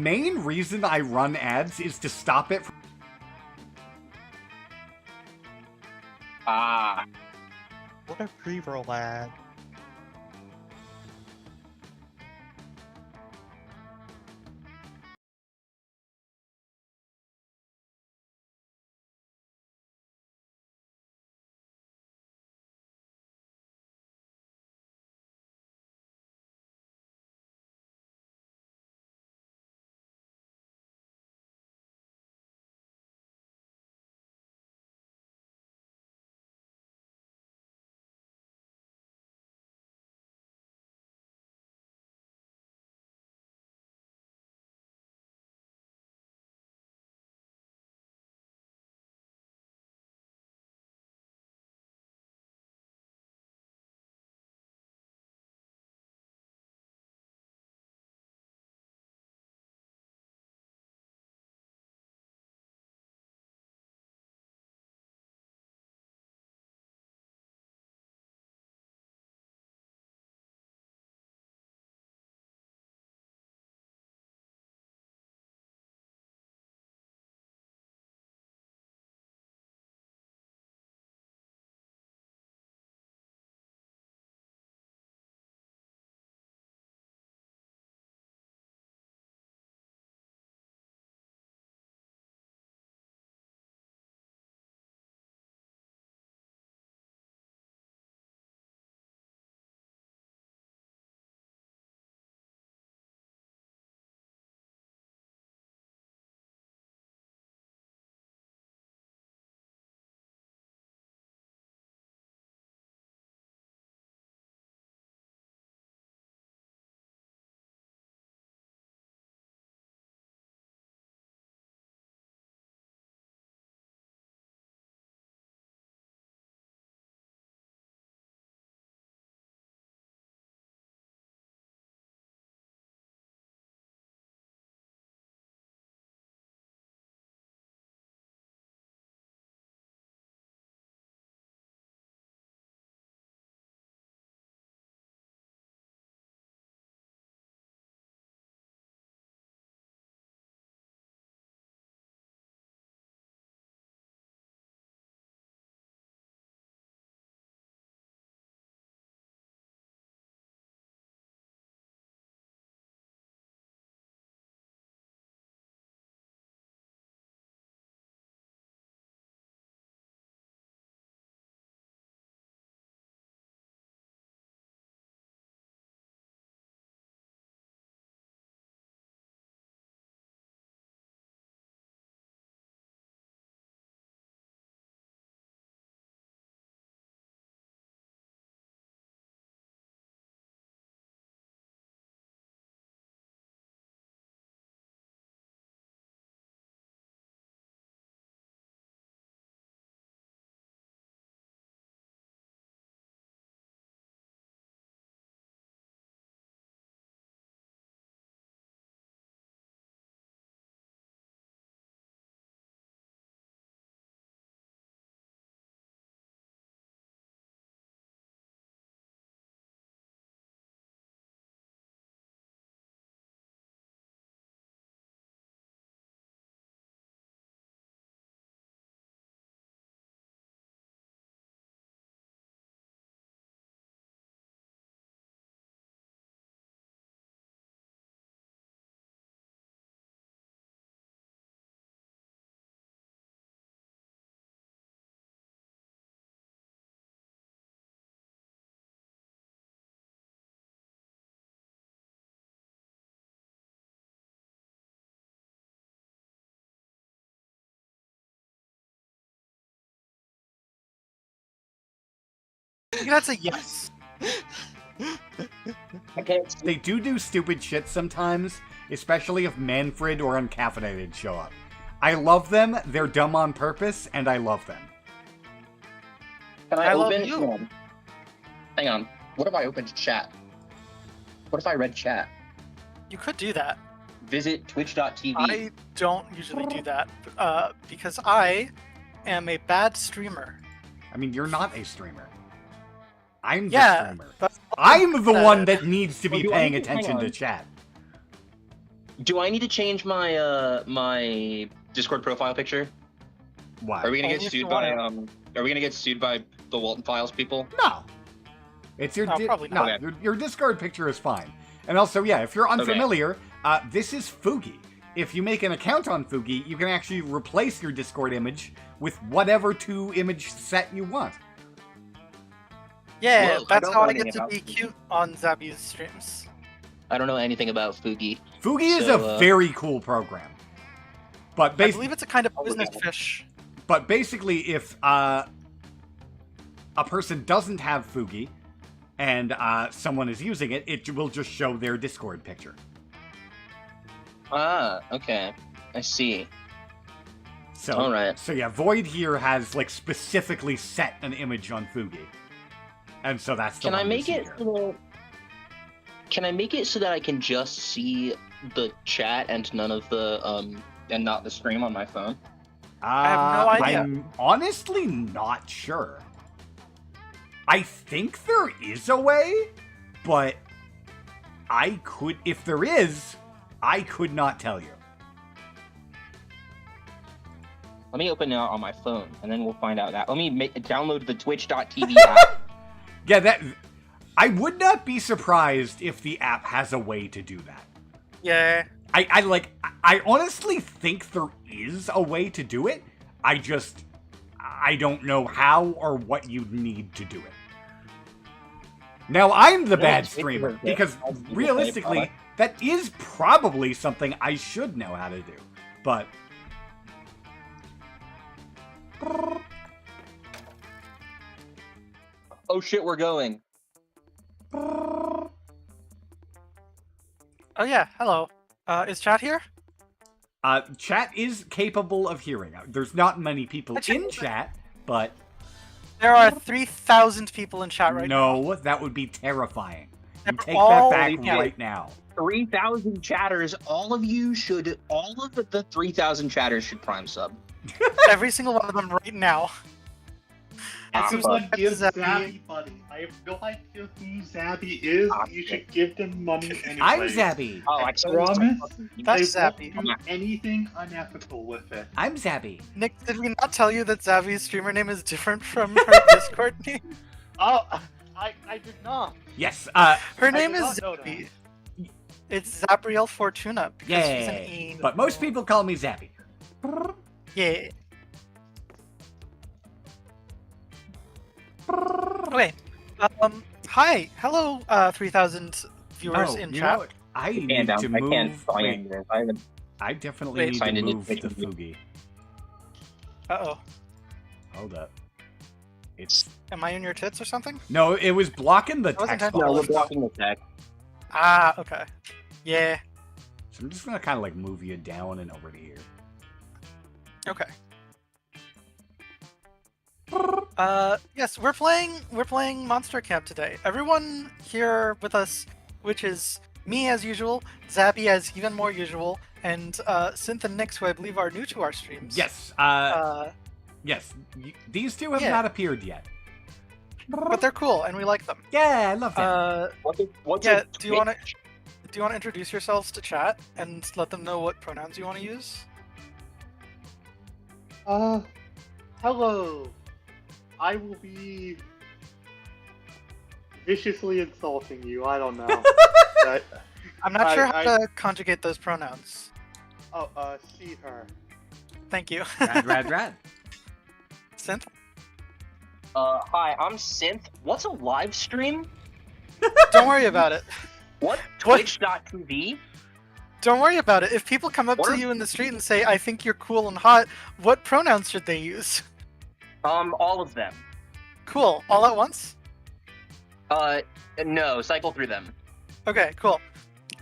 main reason I run ads is to stop it from... Ah. What a pre-roll ad. That's a yes. I can't see. They do stupid shit sometimes, especially if Manfred or Uncaffeinated show up. I love them, they're dumb on purpose, and I love them. Can I love open? you. Hang on. What if I opened chat? What if I read chat? You could do that. Visit twitch.tv. I don't usually do that because I am a bad streamer. I mean, you're not a streamer. I'm the Yeah, streamer. but I'm the one that needs to be Well, do I paying need to- hang attention to on. chat. Do I need to change my my Discord profile picture? Why? Are we gonna Only get if sued you by want Are we gonna get sued by the Walton Files people? No. It's your No, probably no, not. your Discord picture is fine. And also, yeah, if you're unfamiliar, this is Fugi. If you make an account on Fugi, you can actually replace your Discord image with whatever 2-image set you want. Yeah, Whoa, I that's don't how know I get anything to about be Fugi. cute on Zabby's streams. I don't know anything about Fugi. Fugi is So, a very cool program. But I basically, believe it's a kind of I'll look business at it. fish. But basically, if a person doesn't have Fugi and someone is using it, it will just show their Discord picture. Ah, okay. I see. So, Alright. So yeah, Void here has like specifically set an image on Fugi, and so that's the Can I one you make see it here. so Can I make it so that I can just see the chat and none of the and not the stream on my phone? I have no idea. I'm honestly not sure. I think there is a way, but if there is, I could not tell you. Let me open it on my phone, and then we'll find out that. Let me download the Twitch.tv app. Yeah, I would not be surprised if the app has a way to do that. Yeah. I honestly think there is a way to do it. I don't know how or what you'd need to do it. Now I'm the bad streamer, because realistically, that is probably something I should know how to do. But Oh shit, we're going. Oh yeah, hello. Is chat here? chat is capable of hearing. There's not many people Actually, in chat, but There are 3,000 people in chat right now. no, that would be terrifying. You They're take all that back yeah. right now. 3,000 chatters. All of the 3,000 chatters should prime sub. Every single one of them right now. Everyone give Zabby. Zabby money. I have no idea who Zabby is. You should give them money anyway. I'm Zabby. Oh, I I promise That's they won't Zabby. do anything unethical with it. I'm Zabby. Nick, did we not tell you that Zabby's streamer name is different from her Discord name? Oh, I did not. Yes. Her name did is not know Zabby. It's Zabriel Fortuna because she's an Yay. E. But most people call me Zabby. Yeah. Okay. Hi. Hello, 3,000 viewers in you chat. know what? I need can't, to I move. can't sign Wait, into this. I haven't. I definitely Wait, need signed to into move the Twitch. Fugi. Uh-oh. Hold up. It's Am I in your tits or something? no, it was blocking the That wasn't text intentional. No, box. we're blocking the text. Ah, okay. Yeah. So I'm just gonna kind of like move you down and over to here. Okay. Yes, we're playing Monster Camp today. Everyone here with us, which is me as usual, Zabby as even more usual, and Synth and Nix, who I believe are new to our streams. Yes. Yes. These two have yeah. not appeared yet. But they're cool, and we like them. Yeah, I love them. What's Yeah. a Do you want to introduce yourselves to chat and let them know what pronouns you want to use? Hello. I will be viciously insulting you. I don't know. But, I'm not sure how to conjugate those pronouns. see her. Thank you. Rad. Synth? Hi, I'm Synth. What's a live stream? Don't worry about it. What? What? Twitch.tv? Don't worry about it. If people come up to you in the street and say, I think you're cool and hot, what pronouns should they use? All of them. Cool. All at once? No, cycle through them. Okay, cool.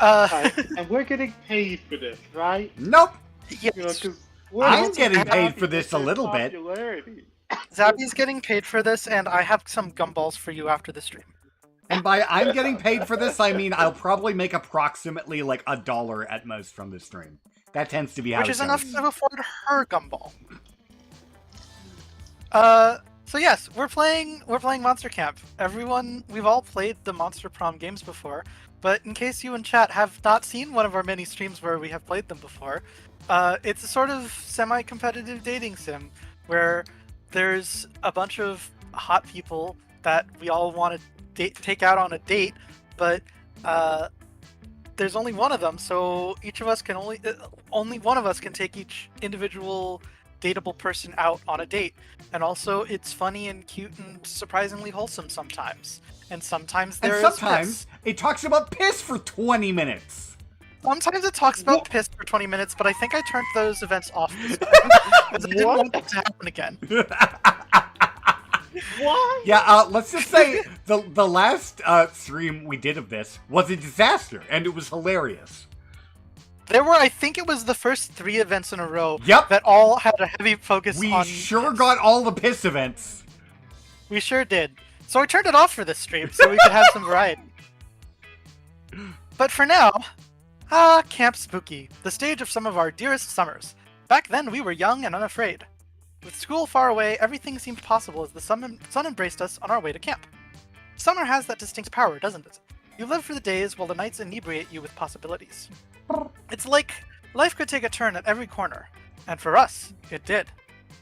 And we're getting paid for this, right? Nope. You know, Yes. 'cause we're I'm also getting paid happy for this with a their little bit. popularity. Zabby's getting paid for this, and I have some gumballs for you after the stream. And by I'm getting paid for this, I mean I'll probably make approximately like $1 at most from this stream. That tends to be how Which it is enough goes. to afford her gumball. So yes, we're playing Monster Camp. We've all played the Monster Prom games before, but in case you in chat have not seen one of our many streams where we have played them before, it's a sort of semi-competitive dating sim where there's a bunch of hot people that we all want to take out on a date, but there's only one of them, so each of us can only one of us can take each individual dateable person out on a date. And also, it's funny and cute and surprisingly wholesome sometimes. And sometimes And sometimes it talks about piss for 20 minutes. Sometimes it talks about piss for 20 minutes, but I think I turned those events off this time because I didn't want it to happen again. What? Yeah, let's just say the last stream we did of this was a disaster, and it was hilarious. There were, I think it was the first 3 events in a row Yep. that all had a heavy focus on We sure piss. got all the piss events. We sure did. So I turned it off for this stream so we could have some variety. But for now, Camp Spooky, the stage of some of our dearest summers. Back then we were young and unafraid. With school far away, everything seemed possible as the sun embraced us on our way to camp. Summer has that distinct power, doesn't it? You live for the days while the nights inebriate you with possibilities. It's like life could take a turn at every corner, and for us, it did.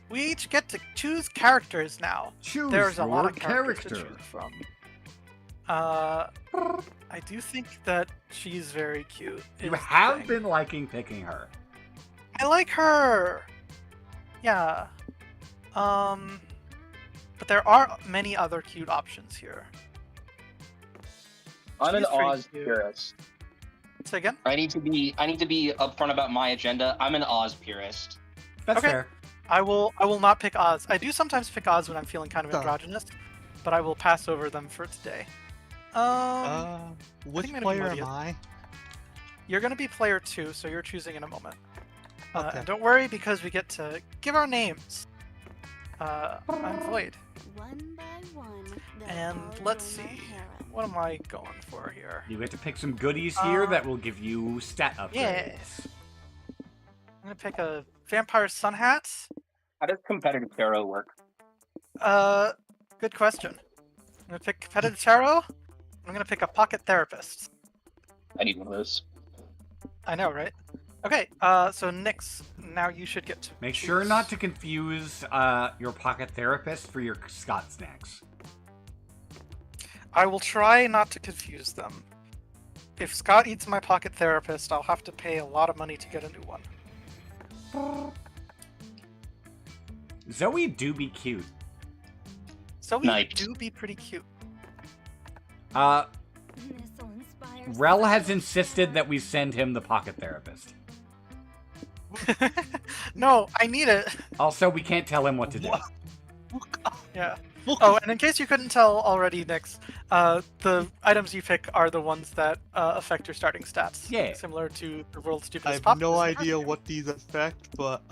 We each get to choose characters now. Choose There's a lot your of characters to character. choose from. I do think that she's very cute. You is the have thing. been liking picking her. I like her. Yeah. But there are many other cute options here. I'm an She's pretty Oz cute. purist. Say again? I need to be upfront about my agenda. I'm an Oz purist. That's Okay. fair. I will not pick Oz. I do sometimes pick Oz when I'm feeling kind of Oh. androgynous, but I will pass over them for today. Which I'm gonna be player am Modia. I? You're gonna be player 2, so you're choosing in a moment. Okay. And don't worry because we get to give our names. I'm Void. One by one, they'll And all let's join our see. harem. What am I going for here? You get to pick some goodies here Uh, that will give you stat upgrades. yeah. I'm gonna pick a vampire sun hat. How does competitive tarot work? Good question. I'm gonna pick competitive tarot. I'm gonna pick a pocket therapist. I need one of those. I know, right? Okay, so Nyx, now you should get to Make sure choose. not to confuse your pocket therapist for your Scott snacks. I will try not to confuse them. If Scott eats my pocket therapist, I'll have to pay a lot of money to get a new one. Zoe do be cute. So we Nice. do be pretty cute. This'll inspire Rel has some- insisted that we send him the pocket therapist. No, I need it. Also, we can't tell him what to do. Yeah. Oh, and in case you couldn't tell already, Nyx, the items you pick are the ones that affect your starting stats. Yeah. Similar to the world's I stupidest have pop. no quiz. idea what these affect, but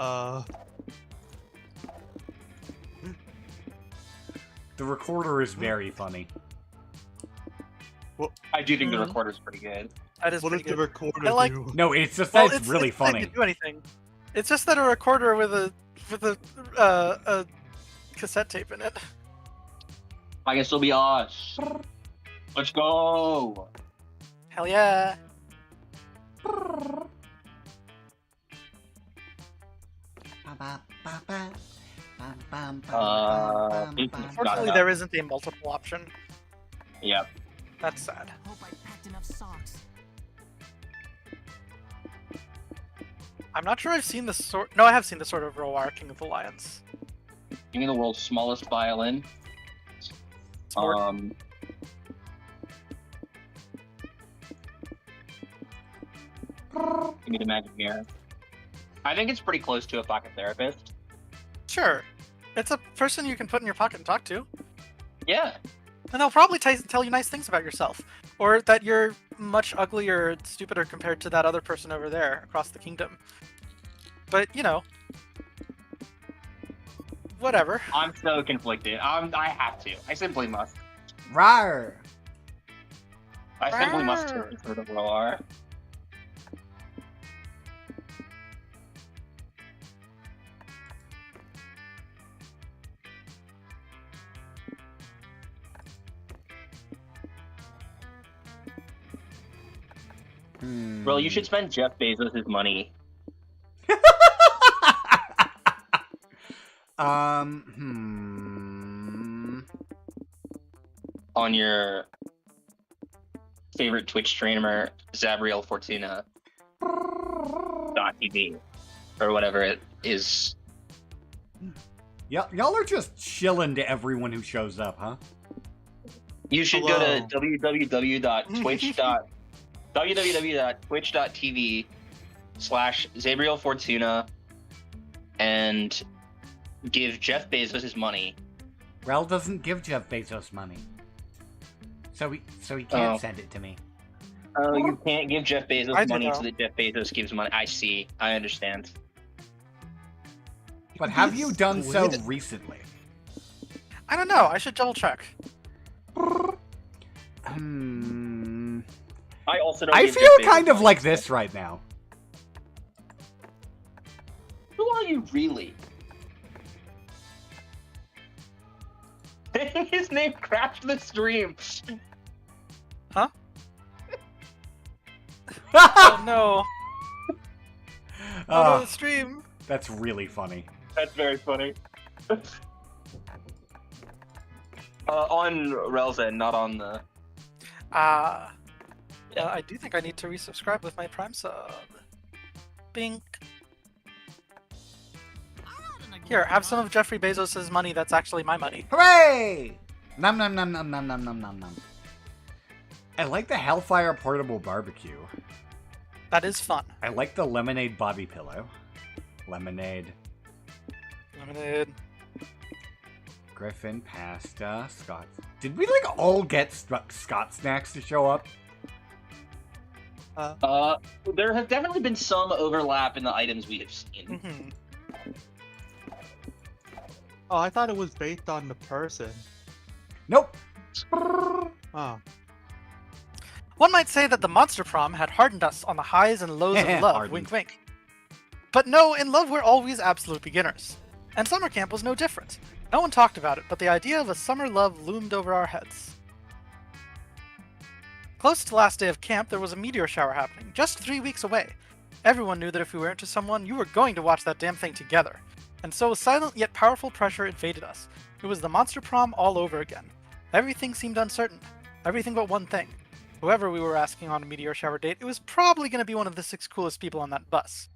The recorder is very funny. I do think the Mhm. recorder's pretty good. That is what does pretty the good. recorder I like- do? No, it's just Well, that it's really it's not funny. to do anything. It's just that a recorder with a cassette tape in it. I guess it'll be Oz. Let's go. Hell yeah. Unfortunately, there isn't a multiple option. Yep. That's sad. Hope I packed enough socks. I'm not sure I've seen the sort. No, I have seen the Sword of Roar, King of the Lions. Give me the world's smallest violin. Sword. Give me the magic mirror. I think it's pretty close to a pocket therapist. Sure. It's a person you can put in your pocket and talk to. Yeah. And they'll probably tell you nice things about yourself. Or that you're much uglier and stupider compared to that other person over there across the kingdom. But, you know. Whatever. I'm so conflicted. I have to. I simply must. Rawr! I simply must Rawr. take the Sword of Roar. Bro, you should spend Jeff Bezos' money. On your favorite Twitch streamer, Zabriel Fortuna. .tv or whatever it is. Y'all are just chilling to everyone who shows up, huh? You should go to www.twitch.tv/Zabriel Fortuna and give Jeff Bezos his money. Rel doesn't give Jeff Bezos money. So he can't send it to me. Oh, you can't give Jeff I Bezos do money know. so that Jeff Bezos gives money. I see. I understand. But have you done so Squid? recently? I don't know. I should double check. I also don't I give feel Jeff Bezos kind of money. like this right now. Who are you really? His name crashed the stream. Oh no! Oh no, Oh, the stream. that's really funny. That's very funny. On Rel's end, not on the. I do think I need to resubscribe with my Prime sub. Bink. Here, have some of Jeffrey Bezos' money that's actually my money. Hooray! Nom nom nom nom nom nom nom nom nom. I like the Hellfire portable barbecue. That is fun. I like the lemonade bobby pillow. Lemonade. Limited. Griffin, pasta, Scott. Did we like all get Scott snacks to show up? There has definitely been some overlap in the items we have seen. Mhm. Oh, I thought it was based on the person. Nope. Oh. One might say that the Monster Prom had hardened us on the highs and lows of love, Hardened. wink wink. But no, in love we're always absolute beginners. And summer camp was no different. No one talked about it, but the idea of a summer love loomed over our heads. Close to the last day of camp, there was a meteor shower happening, just 3 weeks away. Everyone knew that if we were into someone, you were going to watch that damn thing together. And so silent yet powerful pressure invaded us. It was the Monster Prom all over again. Everything seemed uncertain. Everything but one thing. Whoever we were asking on a meteor shower date, it was probably going to be one of the 6 coolest people on that bus.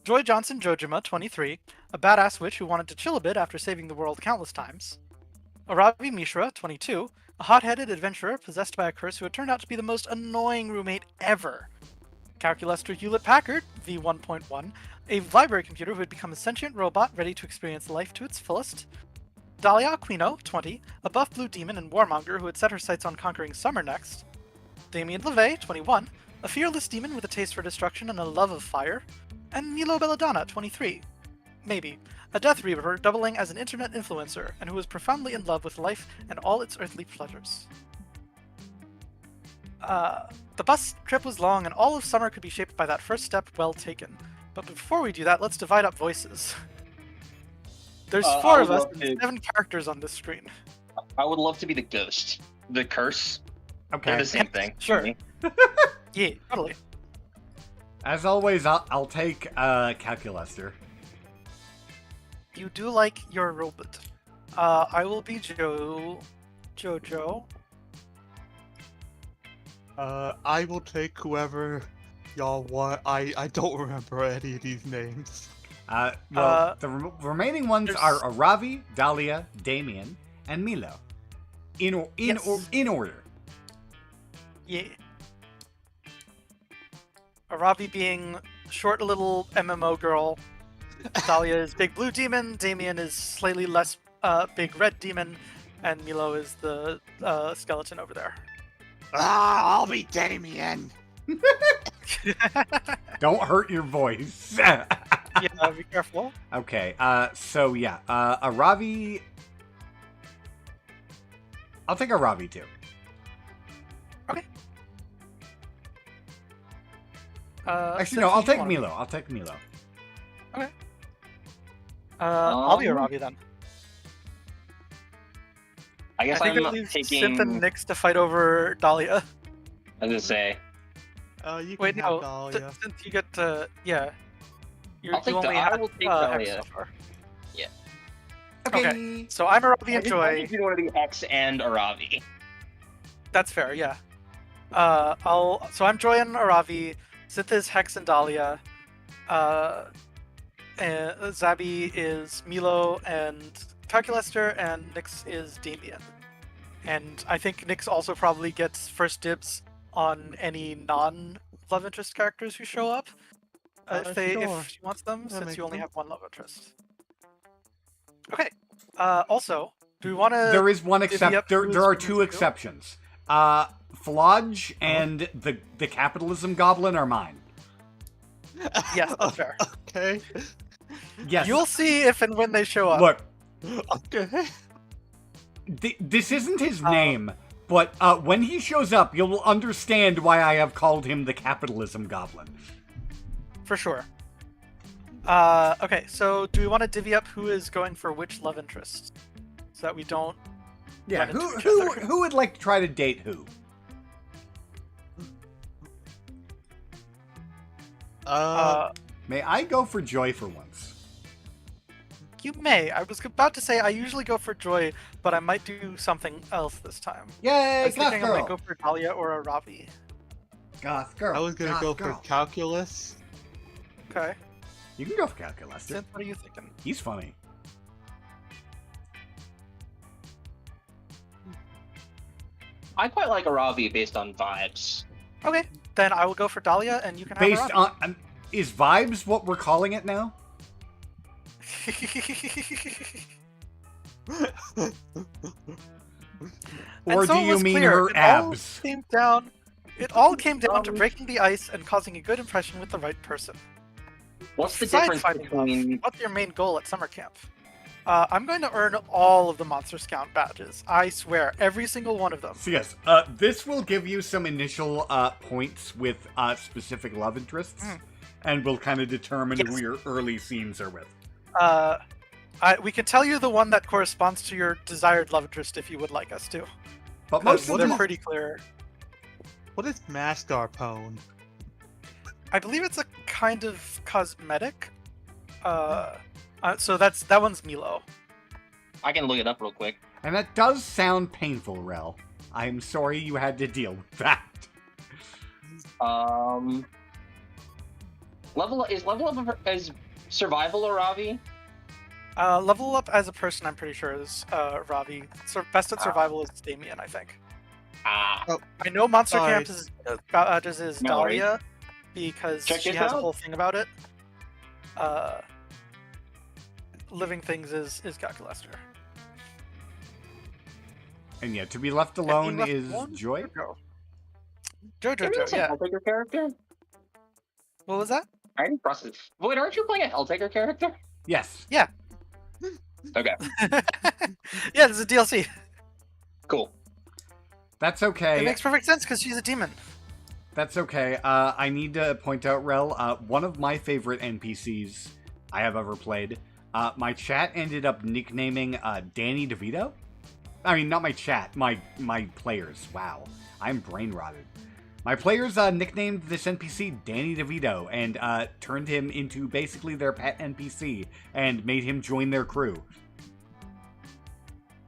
Joy Johnson Jojima, 23, a badass witch who wanted to chill a bit after saving the world countless times. Arabi Mishra, 22, a hot-headed adventurer possessed by a curse who had turned out to be the most annoying roommate ever. Calculaster Hewlett-Packard, V1.1, a library computer who had become a sentient robot ready to experience life to its fullest. Dahlia Aquino, 20, a buff blue demon and warmonger who had set her sights on conquering summer next. Damien LeVay, 21, a fearless demon with a taste for destruction and a love of fire. And Milo Belladonna, 23. Maybe. A Death Reaper doubling as an internet influencer and who was profoundly in love with life and all its earthly pleasures. The bus trip was long and all of summer could be shaped by that first step well taken. But before we do that, let's divide up voices. There's I 4 would of us love and to- 7 characters on this screen. I would love to be the ghost. The curse. They're Okay. the same thing. to Sure. me. Yeah, totally. As always, I'll take Calculaster. You do like your robot. I will be Jojo. I will take whoever y'all want. I don't remember any of these names. The remaining ones there's- are Aravi, Dahlia, Damien, and Milo. In Yes. order. Yeah. Arabi being short little MMO girl. Dahlia is big blue demon. Damien is slightly less big red demon. And Milo is the skeleton over there. I'll be Damien. Don't hurt your voice. Yeah, be careful. Okay, so yeah, Aravi. I'll take Aravi too. Actually, no, I'll take Milo. I'll take Milo. I'll be Arabi then. I guess I think I'm it leaves taking. Synth and Nyx to fight over Dahlia. I was gonna say. You can Wait, have no. Dahlia. Since you get to, yeah. I'll take only I had, will take Hex Dahlia. so far. Okay. Okay. So I'm Aravi and I Joy. think you want to be Hex and Aravi. That's fair, yeah. So I'm Joy and Aravi. Synth is Hex and Dahlia. And Zabby is Milo and Calculester, and Nyx is Damien. And I think Nyx also probably gets first dibs on any non-love interest characters who show up. Sure. If she wants them, That since makes you only sense. have one love interest. Okay. Also, do we want to? There is one divvy exception. up who is There are who two is who? exceptions. Flodge and the capitalism goblin are mine. Yes, that's fair. Okay. Yes. You'll see if and when they show up. Look, Okay. this isn't his name, but when he shows up, you'll understand why I have called him the capitalism goblin. For sure. Okay, so do we want to divvy up who is going for which love interest, so that we don't? Yeah. run into Who each who other? who would like to try to date who? May I go for Joy for once? You may. I was about to say I usually go for Joy, but I might do something else this time. I Yay, was goth thinking I might girl! go for Dahlia or a Ravi. Goth girl. I was gonna goth go girl. for calculus. Okay. You can go for Calculester. Synth, what are you thinking? He's funny. I quite like Aravi based on vibes. Okay, then I will go for Dahlia, and you can have Based a on is vibes what we're calling it now? And Or so do it you was mean clear. her It all abs? It all came down to breaking the ice and causing a good impression with the right person. What's the Besides difference finding love, between what's your main goal at summer camp? I'm going to earn all of the Monster Scout badges. I swear, every single one of them. So yes, this will give you some initial points with specific love interests, and will kind of determine who Yes. your early scenes are with. We can tell you the one that corresponds to your desired love interest if you would like us to. But Most most of they're them, pretty clear. What is mascarpone? I believe it's a kind of cosmetic. So that one's Milo. I can look it up real quick. and that does sound painful, Rel. I'm sorry you had to deal with that. Level up as survival Aravi? Level up as a person, I'm pretty sure, is Ravi. Best at survival is Damien, I think. Ah, I know Monster Sorry. Camp is No worries. Dahlia because Check she this has a out. whole thing about it. Living Things is Calculester. And yeah, to be left And alone being left is alone, Joy. Jojo, yeah. yeah. Helltaker character? What was that? I'm impressive. Wait, aren't you playing a Helltaker character? Yes. Okay, Yeah, this is a DLC. cool. That's It okay. makes perfect sense because she's a demon. That's okay. I need to point out, Rel, one of my favorite NPCs I have ever played. My chat ended up nicknaming Danny DeVito. I mean, not my chat, my players. Wow, I'm brain rotted. My players nicknamed this NPC Danny DeVito and turned him into basically their pet NPC and made him join their crew.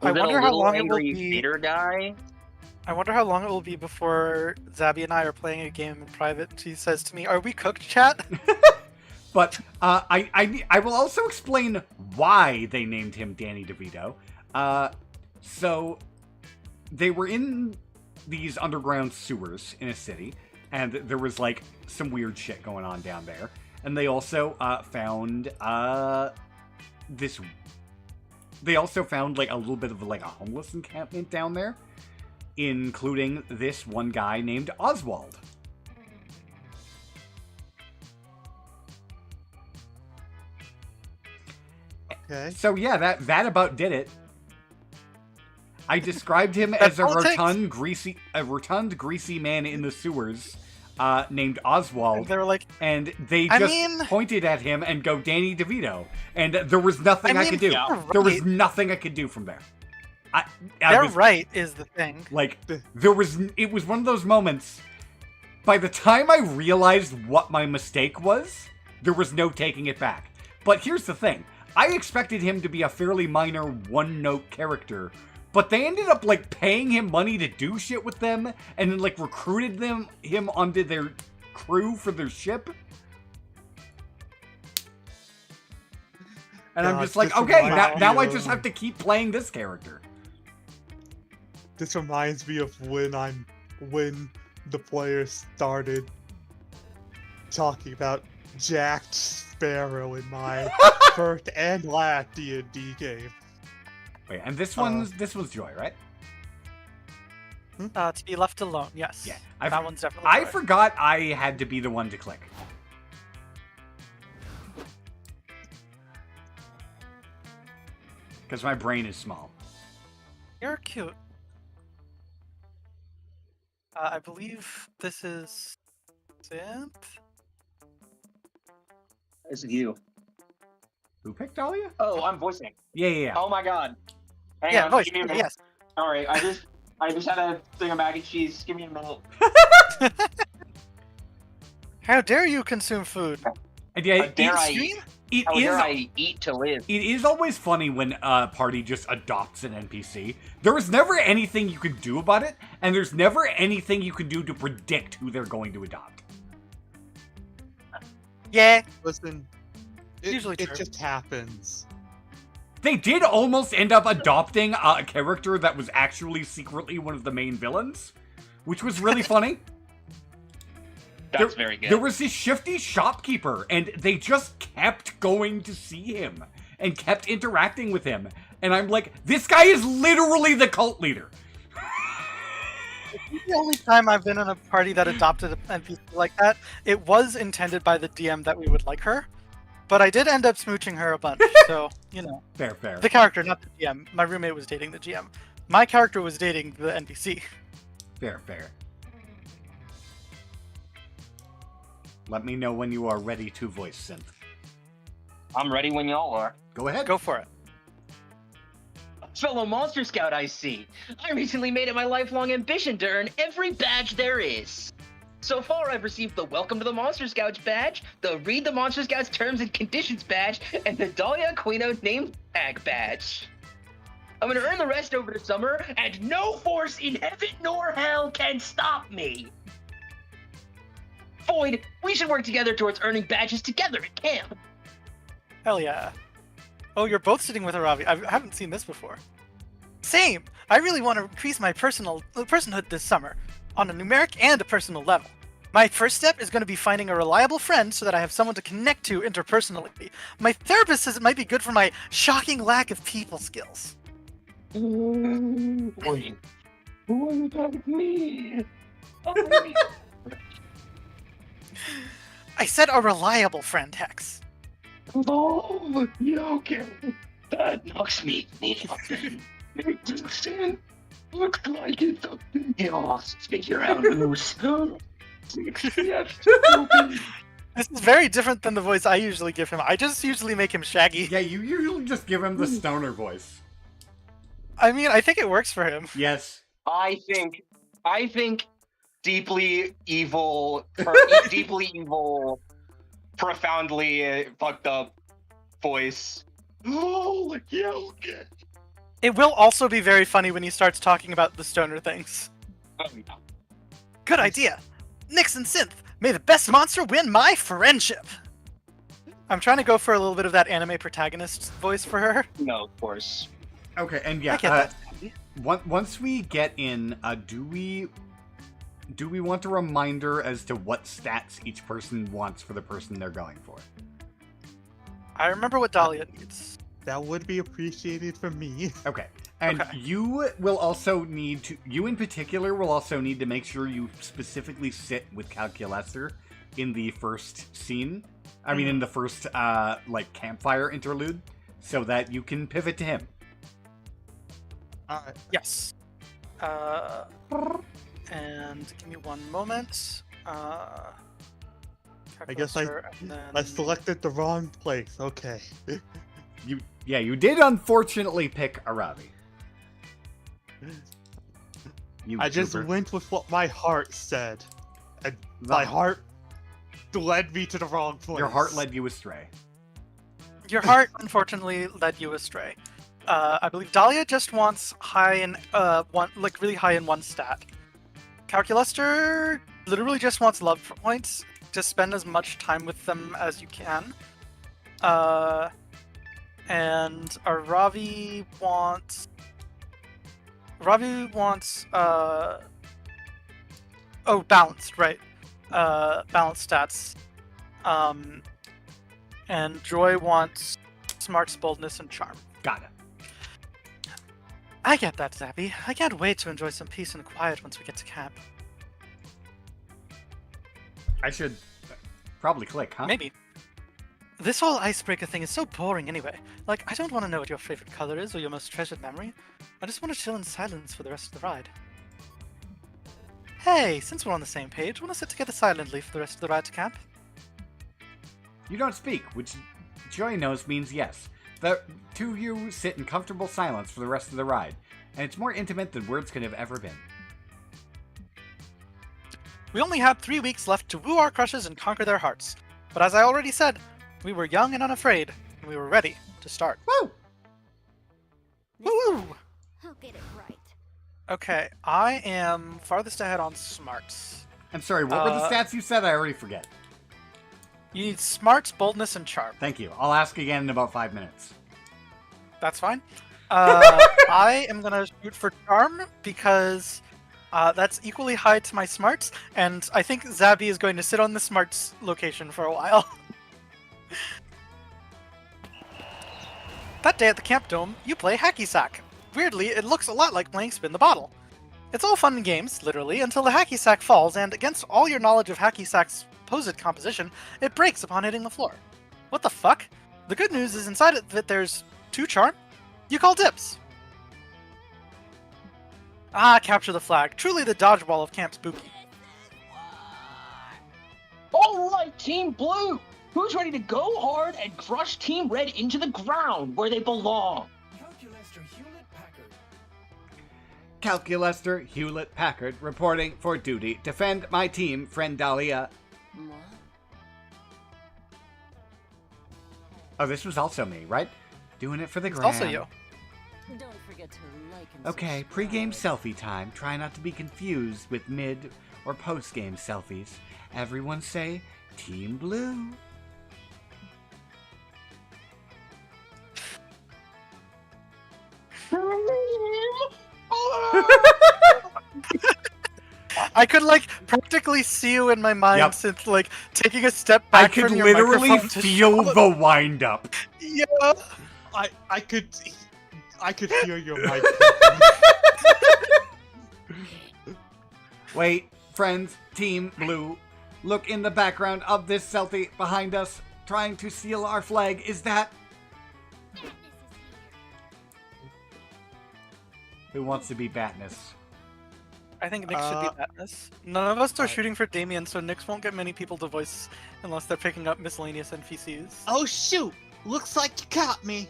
I Was it wonder a how little long it will angry be. theater guy? I wonder how long it will be before Zabby and I are playing a game in private. And she says to me, "Are we cooked, chat?" But I will also explain why they named him Danny DeVito. So they were in these underground sewers in a city, and there was like some weird shit going on down there. And they also found this. They also found like a little bit of like a homeless encampment down there, including this one guy named Oswald. Okay. So yeah, that about did it. I described him as a all it takes. rotund, greasy man in the sewers, named Oswald, And they were like, and they I just mean- pointed at him and go Danny DeVito, and there was nothing I could do. they're There was right. nothing I could do from there. I They're was right is the thing. like, it was one of those moments. By the time I realized what my mistake was, there was no taking it back. But here's the thing. I expected him to be a fairly minor one-note character, but they ended up, like, paying him money to do shit with them, and then, like, recruited him onto their crew for their ship. And I'm just like, okay, now I just have to keep playing this character. This reminds me of when the players started talking about Jack Sparrow in my first and last D&D game. Wait, and this one's Joy, right? To be left alone, yes. Yeah, that one's definitely I Joy. forgot I had to be the one to click. Because my brain is small. You're cute. I believe this is Synth. This is you. Who picked Dahlia? Oh, I'm voicing. Yeah. Oh my god. Hang Yeah, on, voice. give me a minute. Yes. Sorry, I just had a thing of mac and cheese. Give me a minute. How dare you consume food? And yeah, How dare I Stream? it How is. dare I eat to live? It is always funny when a party just adopts an NPC. There is never anything you can do about it, and there's never anything you can do to predict who they're going to adopt. Yeah. Listen, Usually it true. just happens. They did almost end up adopting a character that was actually secretly one of the main villains, which was really funny. That's very good. There was this shifty shopkeeper, and they just kept going to see him and kept interacting with him. And I'm like, this guy is literally the cult leader. The only time I've been in a party that adopted an NPC like that, it was intended by the DM that we would like her, but I did end up smooching her a bunch, so, you know. Fair. The character, not the GM. My roommate was dating the GM. My character was dating the NPC. Fair. Let me know when you are ready to voice Synth. I'm ready when y'all are. Go ahead. Go for it. Fellow Monster Scout, I see. I recently made it my lifelong ambition to earn every badge there is. So far, I've received the Welcome to the Monster Scouts badge, the Read the Monster Scouts Terms and Conditions badge, and the Dahlia Aquino Name Tag badge. I'm gonna earn the rest over the summer, and no force in heaven nor hell can stop me. Void, we should work together towards earning badges together at camp. Hell yeah. Oh, you're both sitting with Aravi. I haven't seen this before. Same! I really want to increase my personhood this summer, on a numeric and a personal level. My first step is going to be finding a reliable friend so that I have someone to connect to interpersonally. My therapist says it might be good for my shocking lack of people skills. Wait, what about me? I said a reliable friend, Hex. Oh, okay. That knocks me off. Looks like it's up to you. Figure out who's. This is very different than the voice I usually give him. I just usually make him Shaggy. Yeah, you usually just give him the stoner voice. I mean, I think it works for him. Yes. I think deeply evil, profoundly fucked up voice. Oh, yeah, okay. It will also be very funny when he starts talking about the stoner things. Oh, yeah. Good idea. Nix and Synth, may the best monster win my friendship. I'm trying to go for a little bit of that anime protagonist voice for her. No, of course. Okay, and I yeah, get that. once we get in, do we want a reminder as to what stats each person wants for the person they're going for? I remember what Dahlia needs. That would be appreciated from me. Okay. And Okay. you will also need to, you in particular will also need to make sure you specifically sit with Calculester in the first scene. I mean, in the first, like, campfire interlude, so that you can pivot to him. Yes. And give me one moment. I guess I and then... selected the wrong place. Okay. You did unfortunately pick Aravi. I just goober. went with what my heart said. And my heart led me to the wrong place. Your heart led you astray. Your heart, unfortunately, led you astray. I believe Dahlia just wants high in really high in one stat. Calculaster literally just wants love points. Just spend as much time with them as you can. And Ravi wants. Balanced, right? Balanced stats. And Joy wants smarts, boldness, and charm. Got it. I get that, Zabby. I can't wait to enjoy some peace and quiet once we get to camp. I should probably click, huh? Maybe. This whole icebreaker thing is so boring anyway. Like, I don't want to know what your favorite color is or your most treasured memory. I just want to chill in silence for the rest of the ride. Hey, since we're on the same page, want to sit together silently for the rest of the ride to camp? You don't speak, which Joy knows means yes. The two of you sit in comfortable silence for the rest of the ride, and it's more intimate than words could have ever been. We only had 3 weeks left to woo our crushes and conquer their hearts. But as I already said, we were young and unafraid, and we were ready to start. Woo! Woo! I'll get it right. Okay, I am farthest ahead on smarts. I'm sorry, what were the stats you said? I already forget. You need smarts, boldness, and charm. Thank you. I'll ask again in about 5 minutes. That's fine. I am gonna shoot for charm because that's equally high to my smarts, and I think Zabby is going to sit on the smarts location for a while. That day at the camp dome, you play hacky sack. Weirdly, it looks a lot like playing spin the bottle. It's all fun and games, literally, until the hacky sack falls, and against all your knowledge of hacky sack's supposed composition, it breaks upon hitting the floor. What the fuck? The good news is inside it there's 2 charm. You call dibs. Ah, capture the flag. Truly the dodgeball of Camp Spooky. All right, Team Blue. Who's ready to go hard and crush Team Red into the ground where they belong? Calculaster Hewlett Packard reporting for duty. Defend my team, friend Dahlia. Oh, this was also me, right? Doing it for the gram. Also you. Don't forget to like and Okay, subscribe. pre-game selfie time. Try not to be confused with mid or post-game selfies. Everyone say Team Blue. I could practically see you in my mind Yep. since taking a step back I could from your literally microphone to feel shout. the wind-up. Yeah. I could hear your mic. Wait, friends, Team Blue. Look in the background of this selfie behind us, trying to steal our flag. Is that... Who wants to be Batness? I think Nyx should be Batness. None of us are shooting for Damien, so Nyx won't get many people to voice unless they're picking up miscellaneous NPCs. Oh shoot! Looks like you caught me.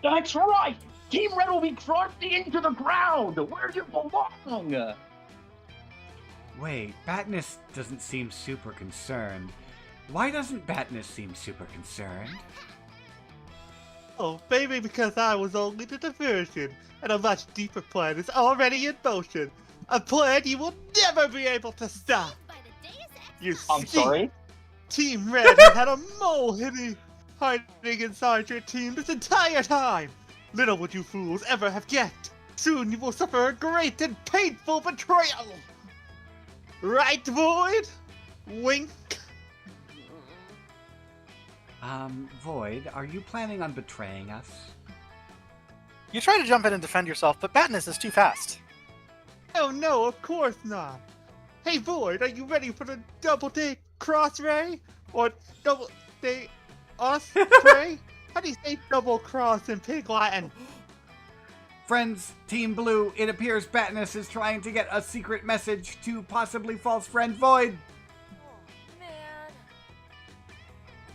That's right! Team Red will be crushed into the ground where you belong! Wait, Batness doesn't seem super concerned. Why doesn't Batness seem super concerned? Oh, maybe because I was only the diversion, and a much deeper plan is already in motion. A plan you will never be able to stop. By the Deus Ex You I'm see, sorry? Team Red has had a mole hiding inside your team this entire time. Little would you fools ever have guessed. Soon you will suffer a great and painful betrayal. Right, Void? Wink. Void, are you planning on betraying us? You try to jump in and defend yourself, but Batness is too fast. Oh no, of course not. Hey Void, are you ready for the double day cross ray? Or double day us ray? How do you say double cross in pig Latin? Friends, Team Blue, it appears Batness is trying to get a secret message to possibly false friend Void. man.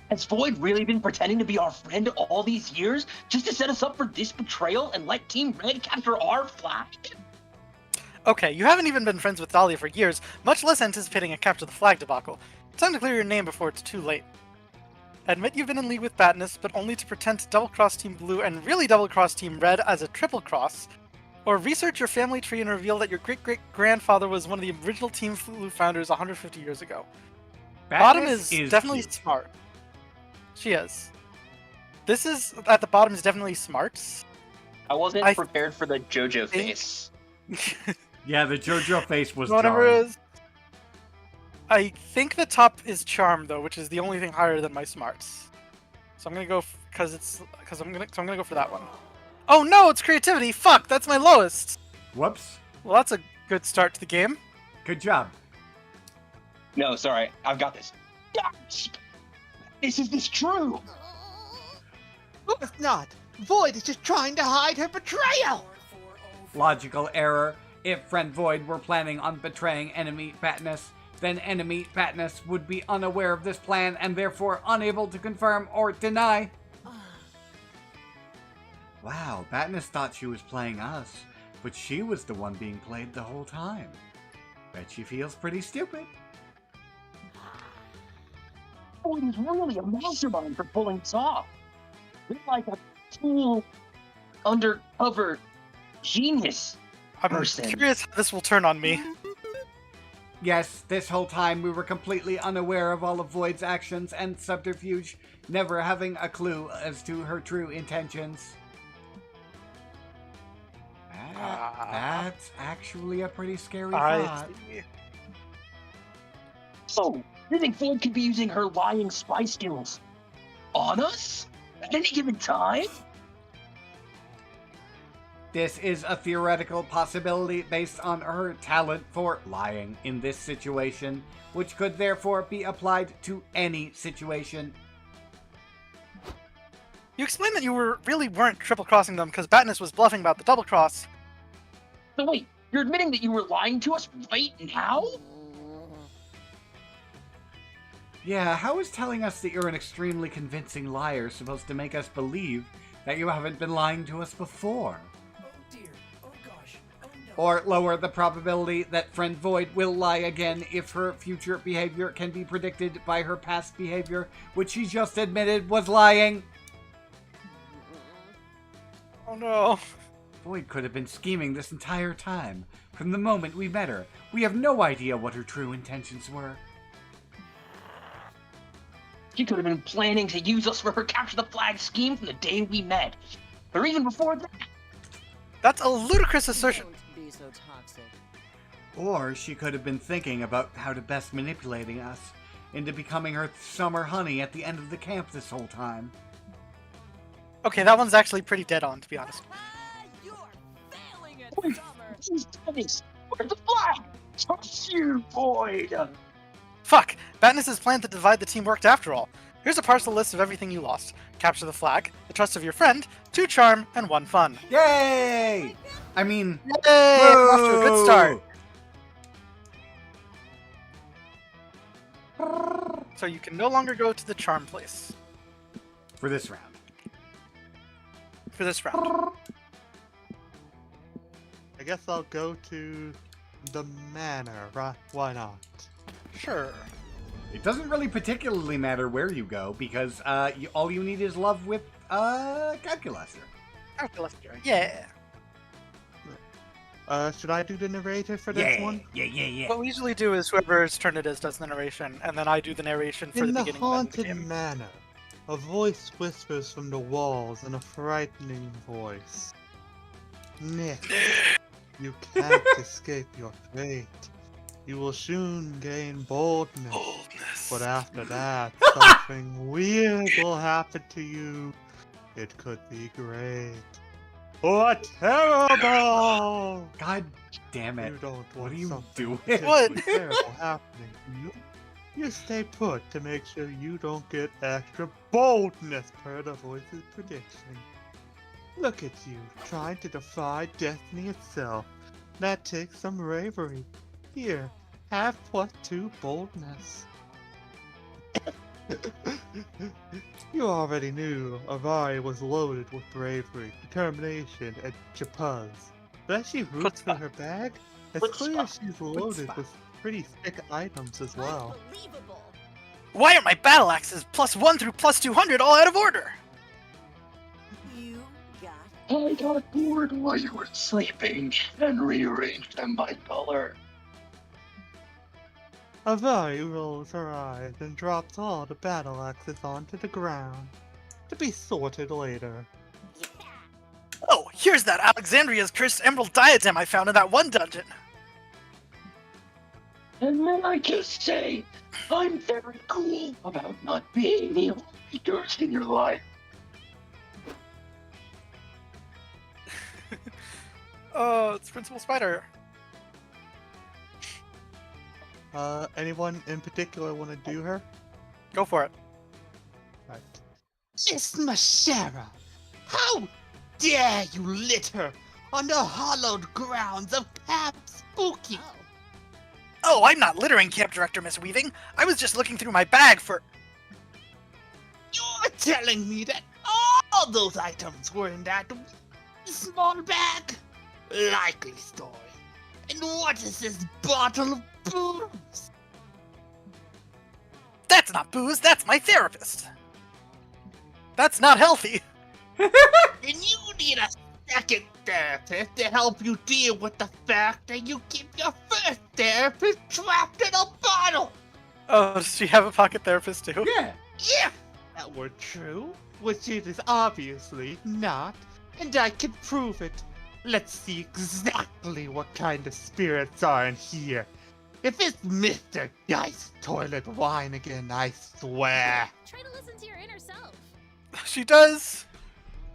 Has Void really been pretending to be our friend all these years just to set us up for this betrayal and let Team Red capture our flag? Okay, you haven't even been friends with Dahlia for years, much less anticipating a capture the flag debacle. It's time to clear your name before it's too late. Admit you've been in league with Batnus, but only to pretend to double-cross Team Blue and really double-cross Team Red as a triple-cross. Or research your family tree and reveal that your great-great-grandfather was one of the original Team Blue founders 150 years ago. Bottom is definitely cute. smart. She is. This is, at the bottom, is definitely smart. I wasn't I prepared for the JoJo think- face. Yeah, the JoJo face was Whatever jarring. is. I think the top is charm though, which is the only thing higher than my smarts. So I'm gonna go I'm gonna go for that one. Oh no, it's creativity. Fuck, that's my lowest. Whoops. Well, that's a good start to the game. Good job. No, sorry, I've got this. Is this true? It's not. Void is just trying to hide her betrayal. Logical error. If Friend Void were planning on betraying enemy Batnus, then enemy Batnus would be unaware of this plan and therefore unable to confirm or deny. Wow, Batnus thought she was playing us, but she was the one being played the whole time. Bet she feels pretty stupid. Void is really a mastermind for pulling this off. They're like a cool, undercover genius. I'm Person. curious how this will turn on me. Yes, this whole time we were completely unaware of all of Void's actions and subterfuge, never having a clue as to her true intentions. That's actually a pretty scary thought. see. So, you think Void could be using her lying spy skills on us at any given time? This is a theoretical possibility based on her talent for lying in this situation, which could therefore be applied to any situation. You explained that you really weren't triple crossing them because Batnus was bluffing about the double cross. So wait, you're admitting that you were lying to us right now? Yeah, how is telling us that you're an extremely convincing liar supposed to make us believe that you haven't been lying to us before? Or lower the probability that Friend Void will lie again if her future behavior can be predicted by her past behavior, which she just admitted was lying. Oh no. Void could have been scheming this entire time. From the moment we met her, we have no idea what her true intentions were. She could have been planning to use us for her capture the flag scheme from the day we met. Or even before that. That's a ludicrous assertion. Don't be so toxic. Or she could have been thinking about how to best manipulating us into becoming her summer honey at the end of the camp this whole time. Okay, that one's actually pretty dead on, to be honest. You're failing it, Wait, Summer. these pennies. Where's the flag? Trust you, Void. Fuck! Batnus' plan to divide the team worked after all. Here's a partial list of everything you lost. Capture the flag, the trust of your friend, 2 charm, and 1 fun. Yay! I mean, Yay! Off to a good start. So you can no longer go to the charm place for this round. for this round. I guess I'll go to the manor, right? Why not? Sure. It doesn't really particularly matter where you go because all you need is love with Calculator. Calculator. Yeah. Should I do the narrator for this one? Yeah. What we usually do is whoever's turn it is does the narration, and then I do the narration for In the the beginning and end of the haunted game. manor, a voice whispers from the walls in a frightening voice. Nick, you can't escape your fate. You will soon gain boldness, but after that, something weird will happen to you. It could be great. Or terrible! God damn it. You don't want What are you something doing? particularly terrible happening to you. You stay put to make sure you don't get extra boldness per the voice's prediction. Look at you, trying to defy destiny itself. That takes some bravery. Here, have +2 boldness. You already knew Avari was loaded with bravery, determination, and chapuz. But as she roots through her bag, It's clear she's loaded stop. with pretty thick items as well. Unbelievable. Why are my battle axes +1 through +200 all out of order? You got I got bored while you were sleeping and rearranged them by color. Avari rolls her eyes and drops all the battle axes onto the ground, to be sorted later. Oh, here's that Alexandria's cursed emerald diadem I found in that one dungeon. And may I just say, I'm very cool about not being the only dirt in your life. Oh, it's Principal Spider. Anyone in particular want to do her? Go for it. Right. Miss Mashara, how dare you litter on the hallowed grounds of Camp Spooky? oh. Oh, I'm not littering, Camp Director Miss Weaving. I was just looking through my bag for... You're telling me that all those items were in that small bag? Likely story. And what is this bottle of booze? That's not booze, that's my therapist. That's not healthy. And you need a second therapist to help you deal with the fact that you keep your first therapist trapped in a bottle! Oh, does she have a pocket therapist too? Yeah. If that were true, which it is obviously not, and I can prove it, let's see exactly what kind of spirits are in here. If it's Mr. Dice Toilet Wine again, I swear. Try to listen to your inner self. She does.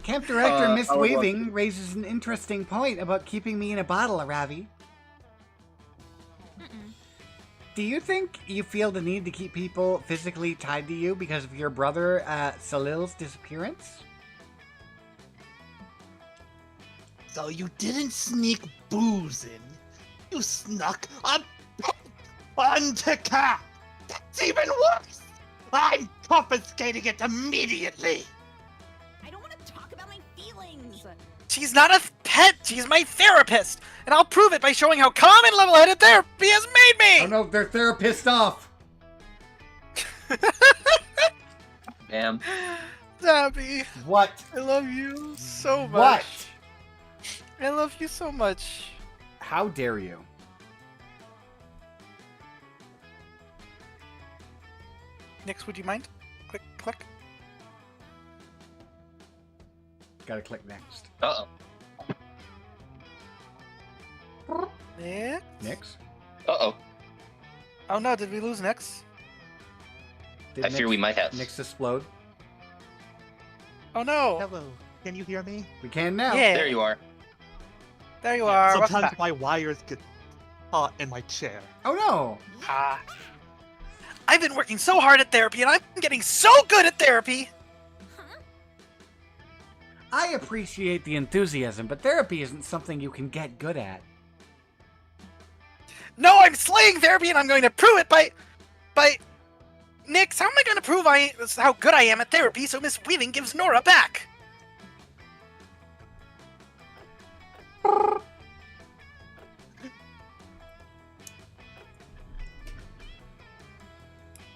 Camp Director Miss I would love Weaving raises an interesting point about keeping me in a bottle, Ravi. Mm-mm. Do you think you feel the need to keep people physically tied to you because of your brother Salil's disappearance? So you didn't sneak booze in. You snuck a pet onto Cap. That's even worse. I'm confiscating it immediately. I don't want to talk about my feelings. She's not a pet, she's my therapist. And I'll prove it by showing how calm and level-headed therapy has made me. Oh no, they're therapist off. Damn. Zabby, What? I love you so much. What? I love you so much. How dare you? Nix, would you mind? Click, click. Gotta click next. Uh-oh. Nix? Nix? Uh-oh. Oh no, did we lose Nix? Did I fear we might have. Nix explode? Oh no. Hello, can you hear me? We can now. Yeah. There you are. There you are. Welcome Sometimes back. my wires get caught in my chair. Oh no! Ah. I've been working so hard at therapy, and I'm getting so good at therapy. Huh? I appreciate the enthusiasm, but therapy isn't something you can get good at. No, I'm slaying therapy, and I'm going to prove it by Nix, how am I going to prove how good I am at therapy so Miss Weaving gives Nora back?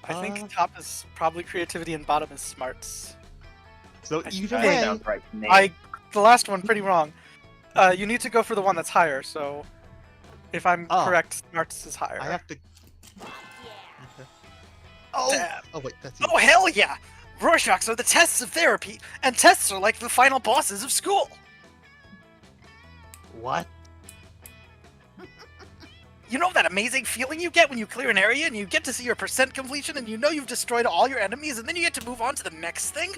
I think top is probably creativity and bottom is smarts. So I either tried. way, Sounds right. Name. The last one pretty wrong. You need to go for the one that's higher. So, if I'm Oh. correct, smarts is higher. I have to. Yeah. Oh, Damn. oh wait, that's Oh hell yeah! Rorschachs are the tests of therapy, and tests are like the final bosses of school. what? You know that amazing feeling you get when you clear an area and you get to see your percent completion and you know you've destroyed all your enemies and then you get to move on to the next thing?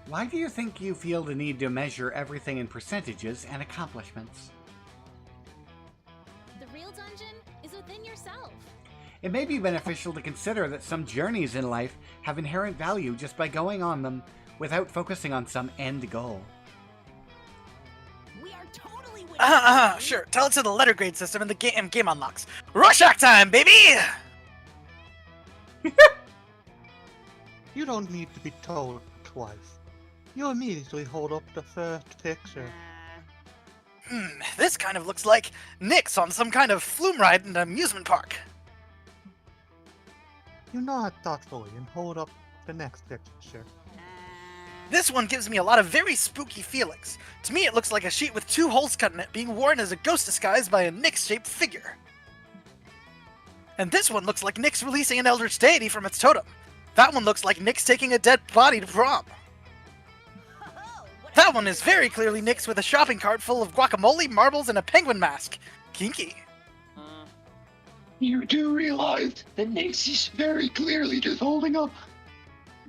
Why do you think you feel the need to measure everything in percentages and accomplishments? The real dungeon is within yourself. It may be beneficial to consider that some journeys in life have inherent value just by going on them without focusing on some end goal. We are totally winning. Sure. Tell it to the letter grade system and the game unlocks. Rorschach time, baby! You don't need to be told twice. You immediately hold up the first picture. This kind of looks like Nyx on some kind of flume ride in an amusement park. You nod thoughtfully and hold up the next picture. This one gives me a lot of very spooky feelings. To me, it looks like a sheet with 2 holes cut in it being worn as a ghost disguise by a Nyx-shaped figure. And this one looks like Nyx releasing an eldritch deity from its totem. That one looks like Nyx taking a dead body to prom. That one is very clearly Nyx with a shopping cart full of guacamole, marbles, and a penguin mask. Kinky. You do realize that Nyx is very clearly just holding up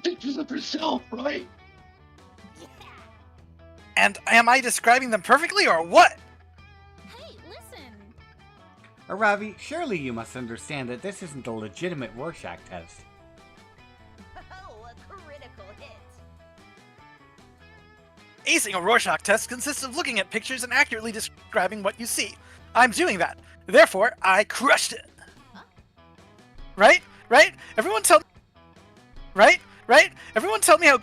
pictures of herself, right? And am I describing them perfectly or what? Hey, listen. Ravi, surely you must understand that this isn't a legitimate Rorschach test. Oh, a critical hit. Acing a Rorschach test consists of looking at pictures and accurately describing what you see. I'm doing that. Therefore, I crushed it. Huh? Right? Right? Everyone tell Right? Right? Everyone tell me how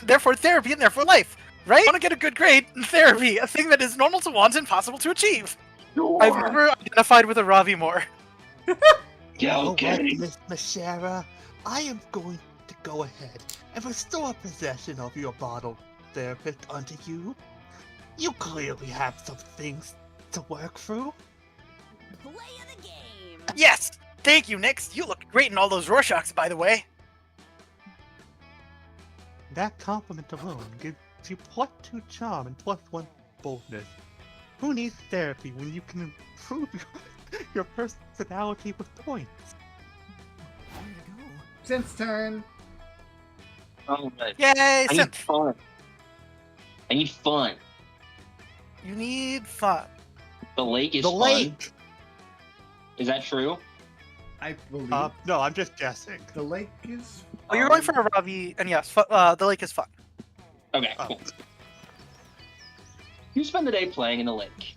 therefore therapy and therefore life. Right? I want to get a good grade in therapy, a thing that is normal to want and possible to achieve. Sure. I've never identified with a Ravi more. Yeah, You know okay. what, Miss Mashara? I am going to go ahead and restore possession of your bottle therapist unto you. You clearly have some things to work through. Play of the game. Yes! Thank you, Nyx. You look great in all those Rorschachs, by the way. That compliment alone gives you +2 charm and +1 boldness. Who needs therapy when you can improve your personality with points? Synth's turn. Oh, but Yay, I need Synth! fun. I need fun. You need fun. The lake is The fun. lake! Is that true? I believe No, I'm just guessing. the lake is. Well, you're going for a Ravi, and yes, the lake is fun. Okay, Oh. cool. You spend the day playing in the lake.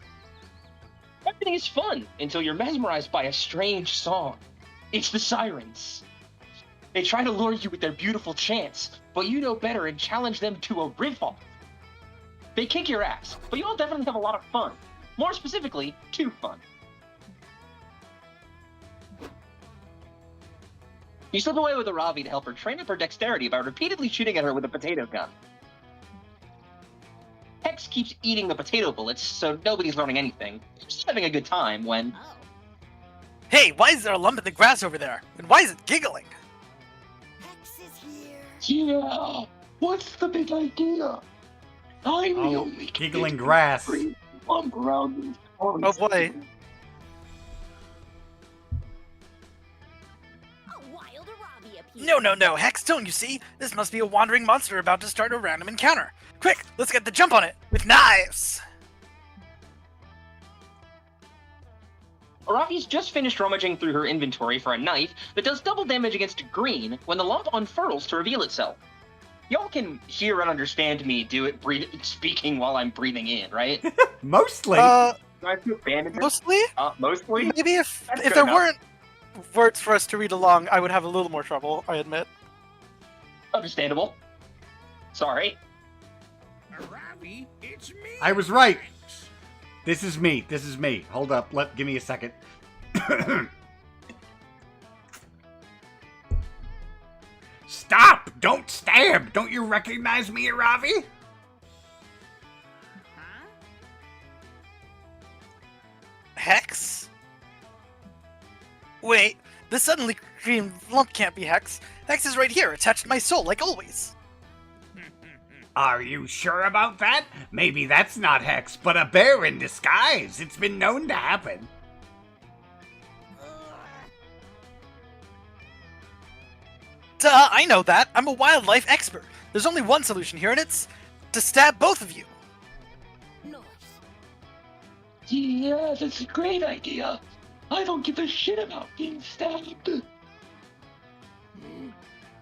Everything is fun until you're mesmerized by a strange song. It's the sirens. They try to lure you with their beautiful chants, but you know better and challenge them to a riff-off. They kick your ass, but you'll definitely have a lot of fun. More specifically, 2 fun. You slip away with a Ravi to help her train up her dexterity by repeatedly shooting at her with a potato gun. Hex keeps eating the potato bullets, so nobody's learning anything. Just having a good time when... Oh. Hey, why is there a lump in the grass over there? And why is it giggling? Hex is here. Yeah, what's the big idea? I'm the Oh, only kid giggling who can grass. breathe lump around these Oh boy. A wild Arabi appears. No, Hex, don't you see? This must be a wandering monster about to start a random encounter. Quick, let's get the jump on it, with knives! Aravi's just finished rummaging through her inventory for a knife that does double damage against green when the lump unfurls to reveal itself. Y'all can hear and understand me speaking while I'm breathing in, right? Mostly. Do I have to abandon this? Mostly? Mostly? Maybe if That's if good there enough. weren't words for us to read along, I would have a little more trouble, I admit. Understandable. Sorry. Ravi, it's me. I was right. This is me. This is me. Hold up. Give me a second. Stop! Don't stab! Don't you recognize me, Ravi? Huh? Hex? Wait, this suddenly green lump can't be Hex. Hex is right here, attached to my soul, like always. Are you sure about that? Maybe that's not Hex, but a bear in disguise. It's been known to happen. Duh, I know that. I'm a wildlife expert. There's only one solution here, and it's to stab both of you. Nice. Yeah, that's a great idea. I don't give a shit about being stabbed.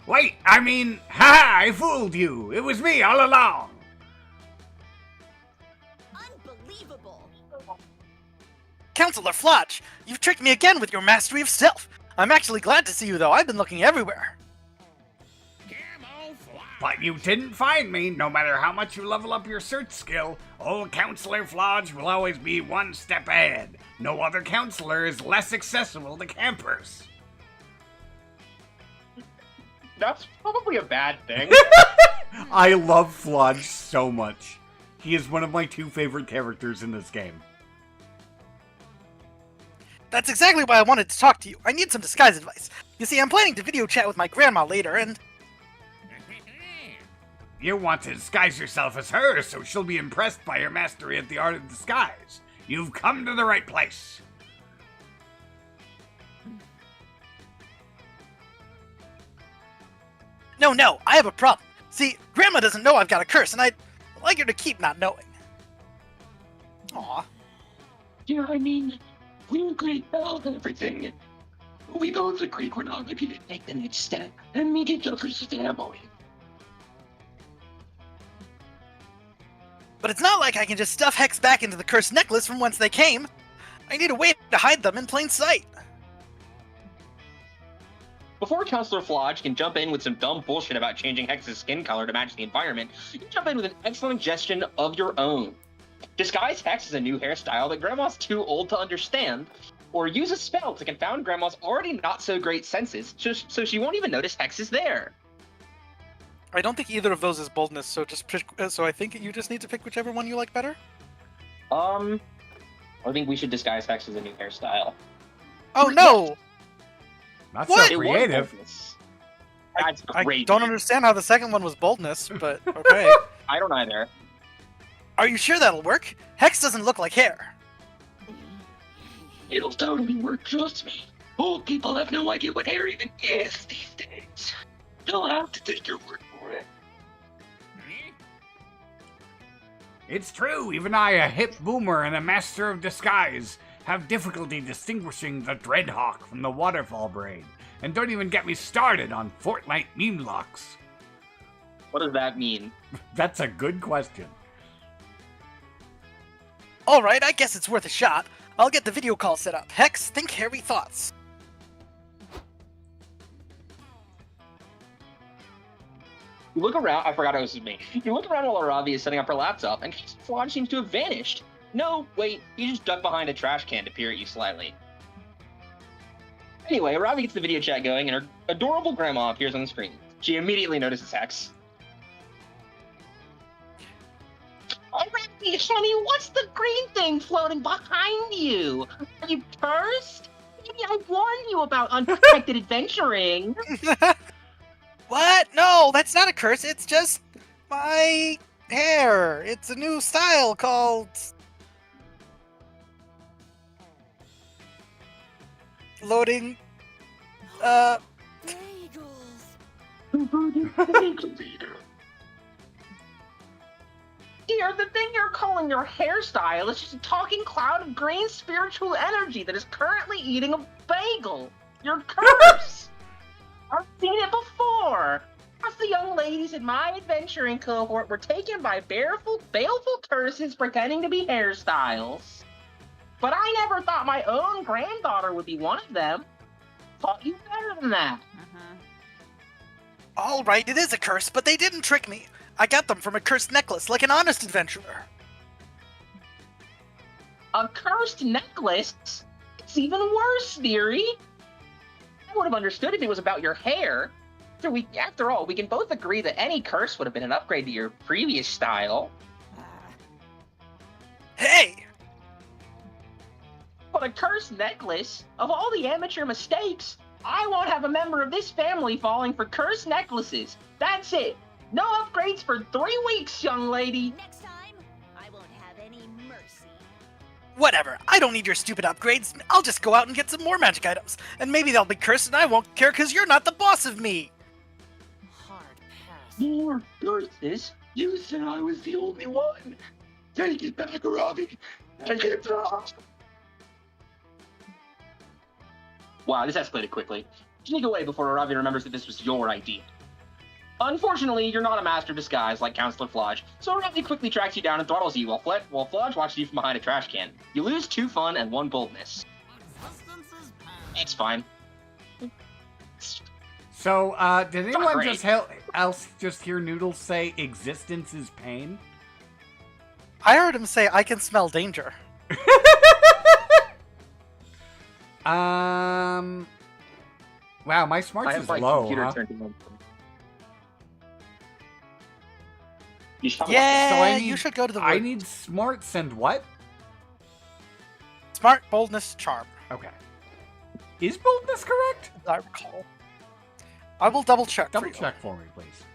Wait, I mean, ha! I fooled you. It was me all along. Unbelievable. Counselor Flotch, you've tricked me again with your mastery of stealth. I'm actually glad to see you, though. I've been looking everywhere. But you didn't find me. No matter how much you level up your search skill, old Counselor Flodge will always be one step ahead. No other counselor is less accessible to campers. That's probably a bad thing. I love Flodge so much. He is one of my 2 favorite characters in this game. That's exactly why I wanted to talk to you. I need some disguise advice. You see, I'm planning to video chat with my grandma later, and... You want to disguise yourself as her, so she'll be impressed by your mastery at the art of disguise. You've come to the right place. No, I have a problem. See, Grandma doesn't know I've got a curse, and I'd like her to keep not knowing. Aw. Yeah, I mean, we agreed about everything. We both agreed we're not ready to take the next step and meet each other's family. But it's not like I can just stuff Hex back into the cursed necklace from whence they came. I need a way to hide them in plain sight. Before Counselor Flodge can jump in with some dumb bullshit about changing Hex's skin color to match the environment, you can jump in with an excellent suggestion of your own. Disguise Hex as a new hairstyle that Grandma's too old to understand, or use a spell to confound Grandma's already not-so-great senses so she won't even notice Hex is there. I don't think either of those is boldness, so so I think you just need to pick whichever one you like better. I think we should disguise Hex as a new hairstyle. Oh no! Not What? so creative. That's I great. don't understand how the second one was boldness, but okay. I don't either. Are you sure that'll work? Hex doesn't look like hair. It'll totally work, trust me. Old people have no idea what hair even is these days. You'll have to take your word for it. It's true, even I, a hip boomer and a master of disguise, have difficulty distinguishing the Dreadhawk from the Waterfall Braid. And don't even get me started on Fortnite meme locks. What does that mean? That's a good question. Alright, I guess it's worth a shot. I'll get the video call set up. Hex, think hairy thoughts. You look around, I forgot it was me. You look around while Aravi is setting up her laptop, and Flodge seems to have vanished. No, wait, he just ducked behind a trash can to peer at you slightly. Anyway, Aravi gets the video chat going, and her adorable grandma appears on the screen. She immediately notices Hex. Aravi, honey, what's the green thing floating behind you? Are you cursed? Maybe I warned you about unprotected adventuring. What? No, that's not a curse. It's just my hair. It's a new style called... Loading... Dear, the thing you're calling your hairstyle is just a talking cloud of green spiritual energy that is currently eating a bagel. You're cursed. I've seen it before. Half the young ladies in my adventuring cohort were taken by baleful curses pretending to be hairstyles. But I never thought my own granddaughter would be one of them. Thought you better than that. Alright, it is a curse, but they didn't trick me. I got them from a cursed necklace, like an honest adventurer. A cursed necklace? It's even worse, dearie. I would have understood if it was about your hair. After all, we can both agree that any curse would have been an upgrade to your previous style. Hey! But a cursed necklace? Of all the amateur mistakes, I won't have a member of this family falling for cursed necklaces. That's it. No upgrades for 3 weeks, young lady. Next time, I won't have any mercy. Whatever, I don't need your stupid upgrades. I'll just go out and get some more magic items. And maybe they'll be cursed and I won't care because you're not the boss of me. Hard pass. More curses? You said I was the only one. Take it back, Robbie. Take it back. Wow, this escalated quickly. Sneak away before Aravi remembers that this was your idea. Unfortunately, you're not a master of disguise like Counselor Flodge, so Aravi quickly tracks you down and throttles you while Flodge watches you from behind a trash can. You lose 2 fun and 1 boldness. It's fine. So, did anyone great. just help? else just hear Noodles say existence is pain? I heard him say, "I can smell danger." Wow, my I smarts have is my low, computer huh? turned on. You should Yeah, So I you need- should go to the I wood. need smarts and what? Smart, boldness, charm. Okay. Is boldness correct? As I recall. I will double check. Double for you. check for me, please.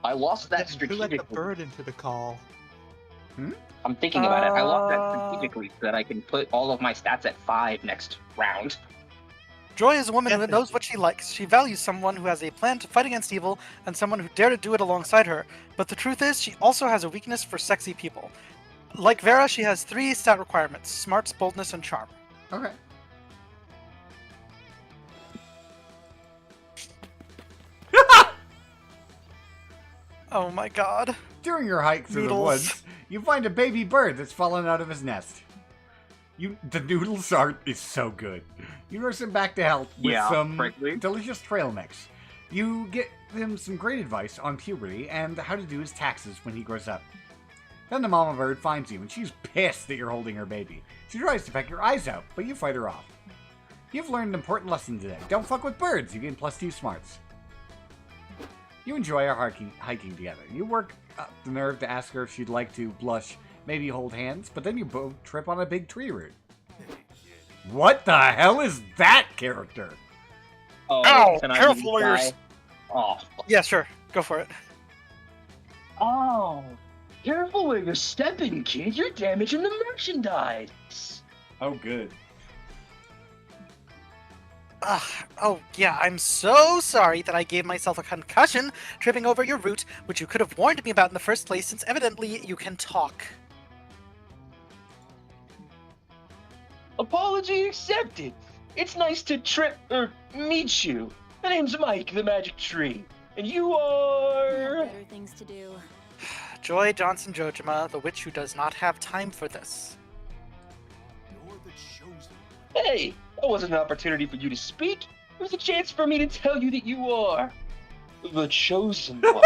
I lost that Who let the strategically. bird into the call? I'm thinking about it. I lost that Uh, strategically so that I can put all of my stats at 5 next round. Joy is a woman who Yes, knows what she likes. She values someone who has a plan to fight against evil and someone who dare to do it alongside her. But the truth is, she also has a weakness for sexy people. Like Vera, she has 3 stat requirements: smarts, boldness, and charm. Okay. Oh my god. During your hike through the Noodles. woods, you find a baby bird that's fallen out of his nest. The Noodles art is so good. You nurse him back to health with Yeah, some frankly. delicious trail mix. You get him some great advice on puberty and how to do his taxes when he grows up. Then the mama bird finds you, and she's pissed that you're holding her baby. She tries to peck your eyes out, but you fight her off. You've learned an important lesson today. Don't fuck with birds. You gain +2 smarts. You enjoy our hiking together. You work up the nerve to ask her if she'd like to blush, maybe hold hands, but then you both trip on a big tree root. What the hell is that character? Oh, Ow, can I careful use of die? yours. Oh. Yeah, sure. Go for it. Oh, careful where you're stepping, kid. You're damaging the merchandise. Oh, good. Oh, yeah, I'm so sorry that I gave myself a concussion tripping over your route, which you could have warned me about in the first place, since evidently you can talk. Apology accepted. It's nice to meet you. My name's Mike, the Magic Tree, and you are. Better things to do. Joy Johnson Jojima, the witch who does not have time for this. Hey, that wasn't an opportunity for you to speak. It was a chance for me to tell you that you are the chosen one.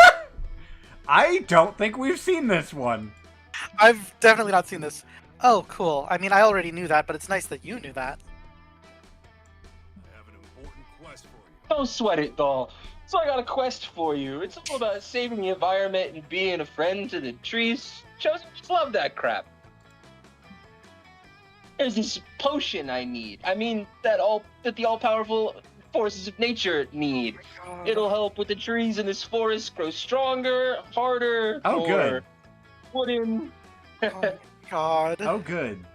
I don't think we've seen this one. I've definitely not seen this. Oh, cool. I mean, I already knew that, but it's nice that you knew that. Don't sweat it, doll. So I got a quest for you. It's all about saving the environment and being a friend to the trees. Chosen, just love that crap. There's this potion I need. I mean, that the all-powerful forces of nature need. It'll help with the trees in this forest grow stronger, harder, Oh, more good. wooden. Oh, God. Oh, good.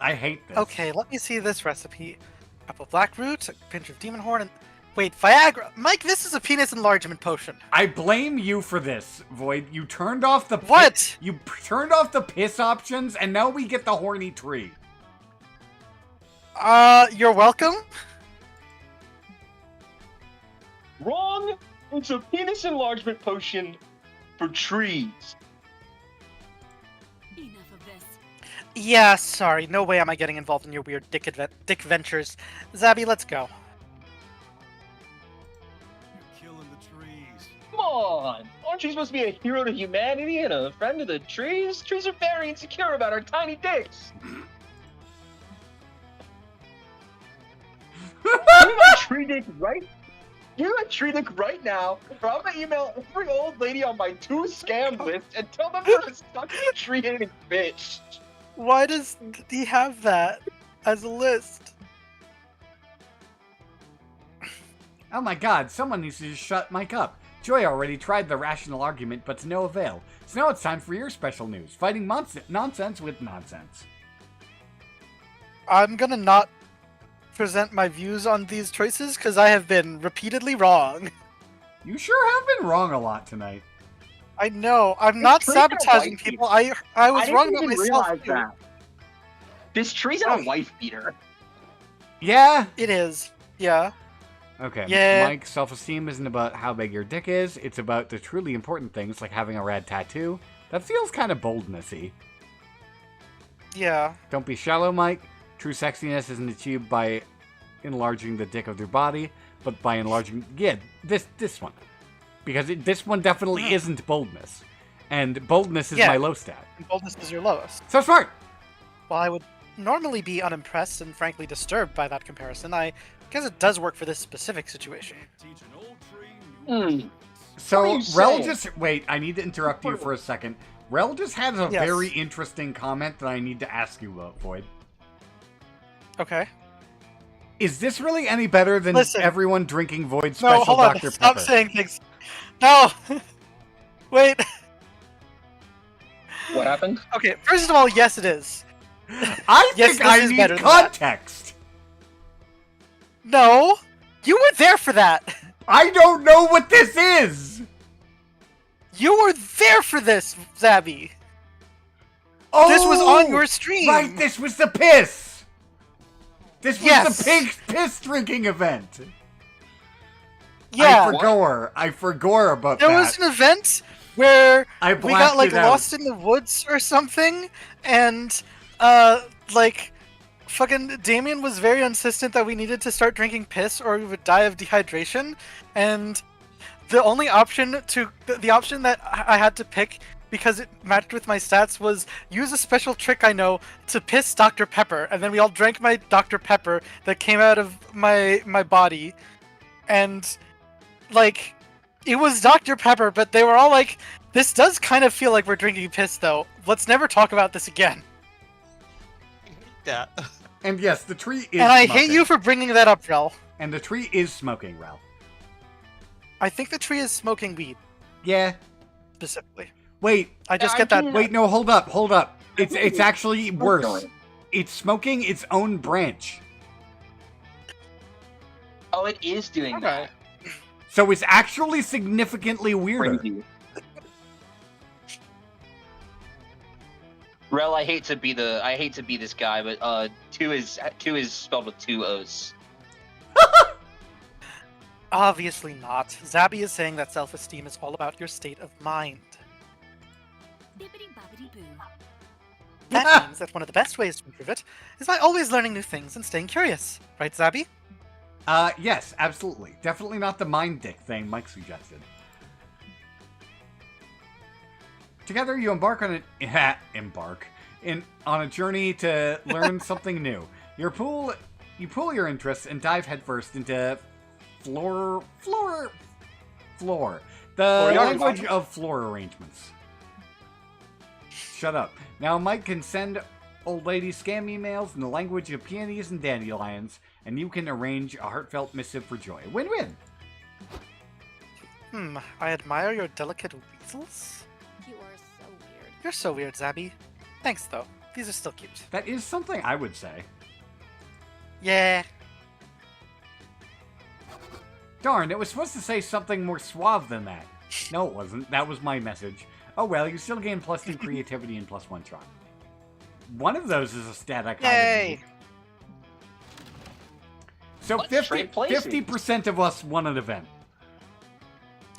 I hate this. Okay, let me see this recipe. Cup of black root, a pinch of demon horn, and... Wait, Viagra! Mike, this is a penis enlargement potion. I blame you for this, Void. You turned off the What? You turned off the piss options, and now we get the horny tree. You're welcome? Wrong! It's a penis enlargement potion for trees. Enough of this. Yeah, sorry. No way am I getting involved in your weird dick ventures. Zabby, let's go. Come on! Aren't you supposed to be a hero to humanity and a friend of the trees? Trees are very insecure about our tiny dicks. You my tree dick right? You my tree dick right now, or I'm gonna email every old lady on my 2 scam list and tell them they're a stuck tree-hating bitch. Why does he have that as a list? Oh my god, someone needs to just shut Mike up. Joy already tried the rational argument, but to no avail. So now it's time for your special news. Fighting nonsense with nonsense. I'm gonna not present my views on these choices because I have been repeatedly wrong. You sure have been wrong a lot tonight. I know. I'm not tree's got a sabotaging wife people. I was wrong about even myself. realize too. that. This tree's a wife beater. Yeah? It is. Yeah. Okay. Yeah. Mike, self-esteem isn't about how big your dick is. It's about the truly important things like having a rad tattoo. That feels kind of boldnessy. Yeah. Don't be shallow, Mike. True sexiness isn't achieved by enlarging the dick of their body, but by enlarging... Yeah, this one. Because this one definitely isn't boldness. And boldness is my low stat. And boldness is your lowest. So smart! While I would normally be unimpressed and frankly disturbed by that comparison, I guess it does work for this specific situation. So, What are you Rel saying? just... Wait, I need to interrupt you for a second. Rel just has a Yes. very interesting comment that I need to ask you about, Void. Okay. Is this really any better than Listen. everyone drinking Void No, Special hold on. Dr. Stop Pepper? saying things. No! Wait. What happened? Okay, first of all, yes, it is. I Yes, think this I is need better than that. context. No! You were there for that! I don't know what this is. You were there for this, Zabby! Oh, This was on your stream! Right, this was the piss. This was Yes. the pig piss drinking event. Yeah, I forgot about there that. was an event where I we got, like, blacked it out. lost in the woods or something, and, like, fucking Damien was very insistent that we needed to start drinking piss or we would die of dehydration, and the only option the option that I had to pick because it matched with my stats was use a special trick I know to piss Dr. Pepper, and then we all drank my Dr. Pepper that came out of my body, and like it was Dr. Pepper, but they were all like, this does kind of feel like we're drinking piss though. Let's never talk about this again. Yeah. And yes, the tree is And I smoking. hate you for bringing that up, Rel. And the tree is smoking, Rel. I think the tree is smoking weed, Yeah. specifically. Wait, I just I get that. can- wait, no, hold up. It's actually worse. going? It's smoking its own branch. Oh, it is doing that. So it's actually significantly weirder. Crazy. Rel, I hate to be this guy, but two is spelled with two O's. Obviously not. Zabby is saying that self-esteem is all about your state of mind. Bibbidi-bobbidi-boo. That means that one of the best ways to improve it is by always learning new things and staying curious. Right, Zabby? Yes, absolutely. Definitely not the mind dick thing Mike suggested. Together, you embark on a journey to learn something new. You pool your interests and dive headfirst into floor. The language of floor arrangements. Shut up. Now, Mike can send old lady scam emails in the language of peonies and dandelions, and you can arrange a heartfelt missive for joy. Win-win. I admire your delicate weasels. You are so weird. You're so weird, Zabby. Thanks, though. These are still cute. That is something I would say. Yeah. Darn, it was supposed to say something more suave than that. No, it wasn't. That was my message. Oh well, you still gain +2 creativity and +1 charm. One of those is a stat I kind of Yay! need. So Let's trade places. 50% of us won an event.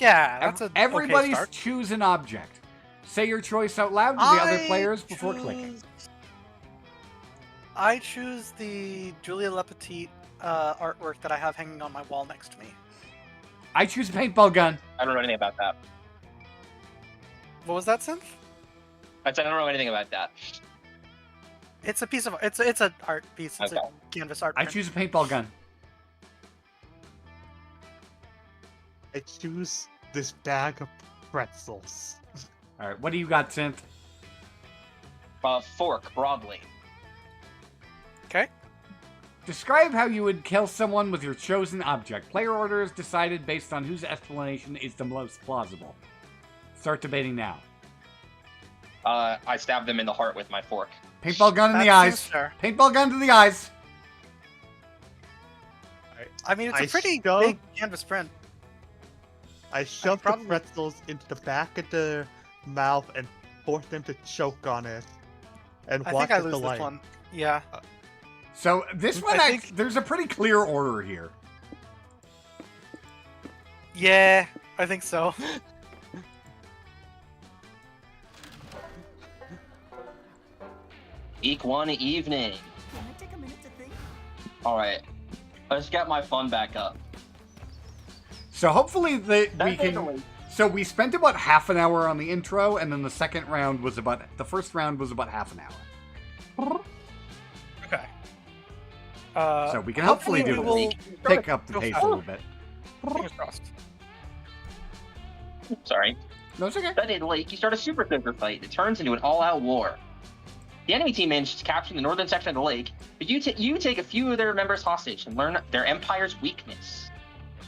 Yeah, that's a Everybody okay start. choose an object. Say your choice out loud to the other players before clicking. I choose the Julia Lepetite artwork that I have hanging on my wall next to me. I choose a paintball gun. I don't know anything about that. What was that, Synth? I said I don't know anything about that. It's a piece of it's an art piece. It's Okay. a canvas art. I print. choose a paintball gun. I choose this bag of pretzels. All right, what do you got, Synth? Fork broadly. Okay. Describe how you would kill someone with your chosen object. Player order is decided based on whose explanation is the most plausible. Start debating now. I stabbed them in the heart with my fork. Paintball gun in the That eyes. seems fair. Paintball gun to the eyes. I mean, it's a I pretty shoved- big canvas print. I shoved the probably- pretzels into the back of their mouth and forced them to choke on it. And I watch think I it lose delight. this one. Yeah. So this one, I think- there's a pretty clear order here. Yeah, I think so. Eek one evening. Gonna take a minute All right, let's get my fun back up. So hopefully we That's can. totally- So we spent about half an hour on the intro, and then the first round was about half an hour. Okay. So we can hopefully we will pick up the pace a little bit. Fingers crossed. Sorry. No, it's okay. That day, Lake, you start a super clinker fight that turns into an all-out war. The enemy team manages to capture the northern section of the lake, but you take a few of their members hostage and learn their empire's weakness.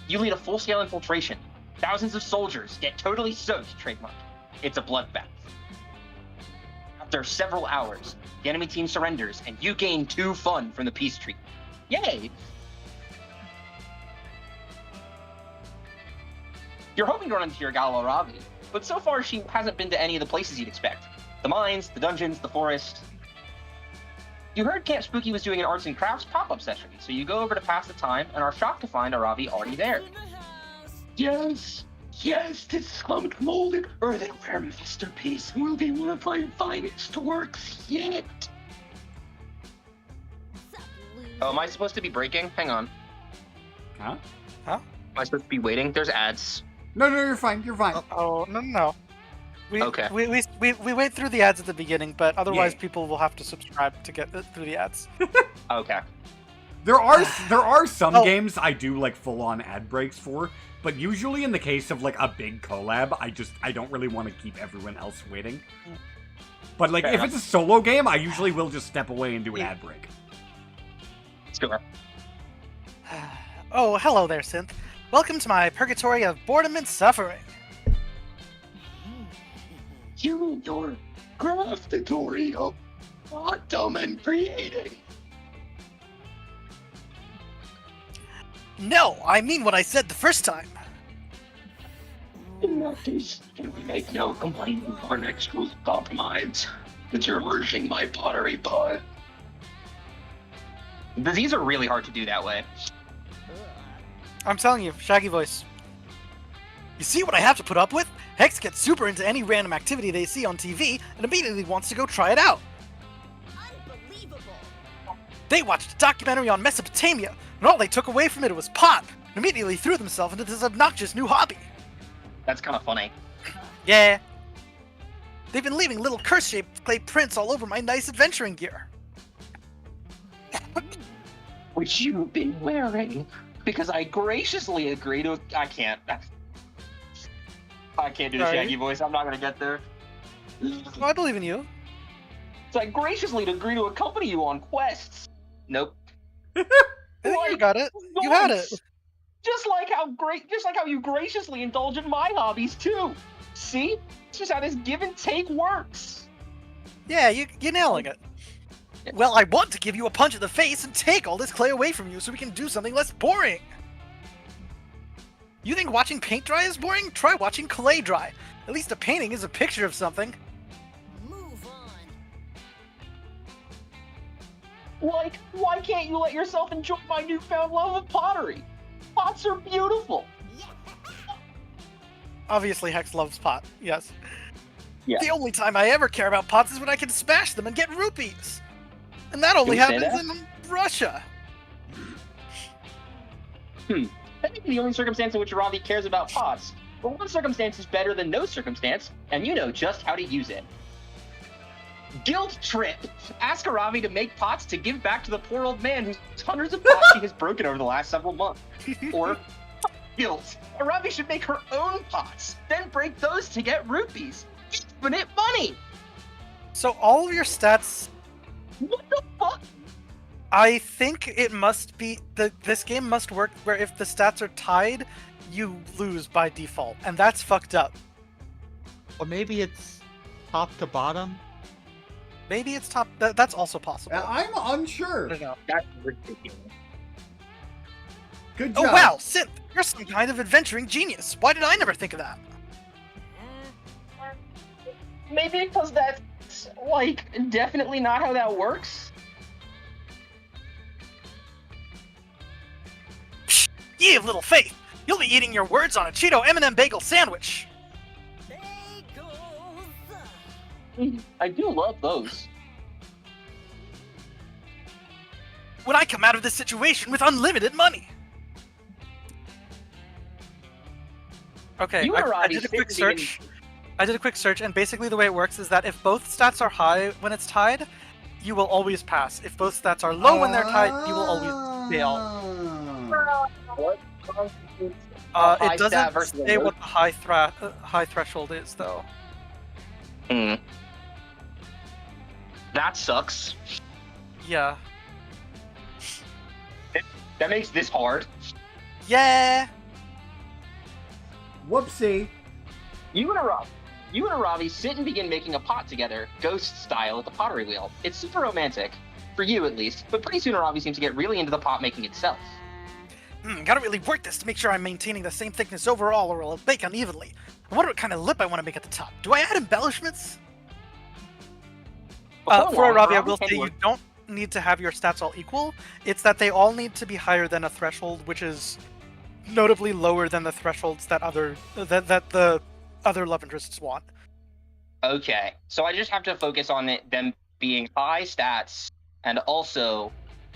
You lead a full-scale infiltration. Thousands of soldiers get totally soaked, trademark. It's a bloodbath. After several hours, the enemy team surrenders, and you gain 2 fun from the peace treaty. Yay! You're hoping to run into your gal Ravi, but so far she hasn't been to any of the places you'd expect. The mines, the dungeons, the forest. You heard Camp Spooky was doing an arts and crafts pop-up session, so you go over to pass the time and are shocked to find Aravi already there. Yes, this slumped molded earthenware masterpiece will be one of my finest works yet. Oh, am I supposed to be breaking? Hang on. Huh? Am I supposed to be waiting? There's ads. No, you're fine. You're fine. Oh, no. Okay. We wait through the ads at the beginning, but otherwise Yeah. people will have to subscribe to get through the ads. Okay. There are some Oh. games I do like full on ad breaks for, but usually in the case of like a big collab, I don't really want to keep everyone else waiting. But like Fair if enough. it's a solo game, I usually will just step away and do an ad break. Sure. Oh, hello there, Synth. Welcome to my purgatory of boredom and suffering. Your graftatory of bottom and creating. No, I mean what I said the first time. In that case, can we make no complaint of our next rules compromise? That you're urging my pottery pot. These are really hard to do that way. I'm telling you, Shaggy voice. You see what I have to put up with? Hex gets super into any random activity they see on TV and immediately wants to go try it out. Unbelievable. They watched a documentary on Mesopotamia, and all they took away from it was pot, and immediately threw themselves into this obnoxious new hobby. That's kind of funny. Yeah. They've been leaving little curse-shaped clay prints all over my nice adventuring gear. Which you've been wearing. Because I graciously agree to... I can't do the Sorry? Shaggy voice. I'm not going to get there. Oh, I believe in you. So I graciously agree to accompany you on quests. Nope. I think you got it. You had it. Just like how you graciously indulge in my hobbies too. See? It's just how this give and take works. Yeah, you're nailing it. Well, I want to give you a punch in the face and take all this clay away from you so we can do something less boring. You think watching paint dry is boring? Try watching clay dry. At least a painting is a picture of something. Move on. Like, why can't you let yourself enjoy my newfound love of pottery? Pots are beautiful. Obviously, Hex loves pot. Yes. Yeah. The only time I ever care about pots is when I can smash them and get rupees. And that only You say happens that? in Russia. Technically, the only circumstance in which Ravi cares about pots, but one circumstance is better than no circumstance, and you know just how to use it. Guilt trip. Ask Aravi to make pots to give back to the poor old man whose hundreds of pots she has broken over the last several months. Or guilt. Aravi should make her own pots, then break those to get rupees. Infinite money. So all of your stats, What the fuck? I think it must be this game must work where if the stats are tied, you lose by default, and that's fucked up. Or maybe it's top to bottom. Maybe it's top. That's also possible. I'm unsure. I don't know. That's ridiculous. Good job. Oh wow, Synth, you're some kind of adventuring genius. Why did I never think of that? Maybe because that's, like, definitely not how that works. Ye of little faith, you'll be eating your words on a Cheeto M&M bagel sandwich. Bagels. I do love those. when I come out of this situation with unlimited money. Okay, You and I Roddy did a quick sit and search. I did a quick search, and basically the way it works is that if both stats are high when it's tied, you will always pass. If both stats are low when they're tied, you will always fail. What? It doesn't say what the high threshold is, though. That sucks. Yeah. That makes this hard. Yeah. Whoopsie. You and Ravi sit and begin making a pot together, ghost style, at the pottery wheel. It's super romantic, for you at least, but pretty soon Ravi seems to get really into the pot making itself. Gotta really work this to make sure I'm maintaining the same thickness overall, or it'll bake unevenly. I wonder what kind of lip I want to make at the top. Do I add embellishments? For Ravi, I will say you don't need to have your stats all equal. It's that they all need to be higher than a threshold, which is notably lower than the thresholds that the other love interests want. Okay, so I just have to focus on them being high stats and also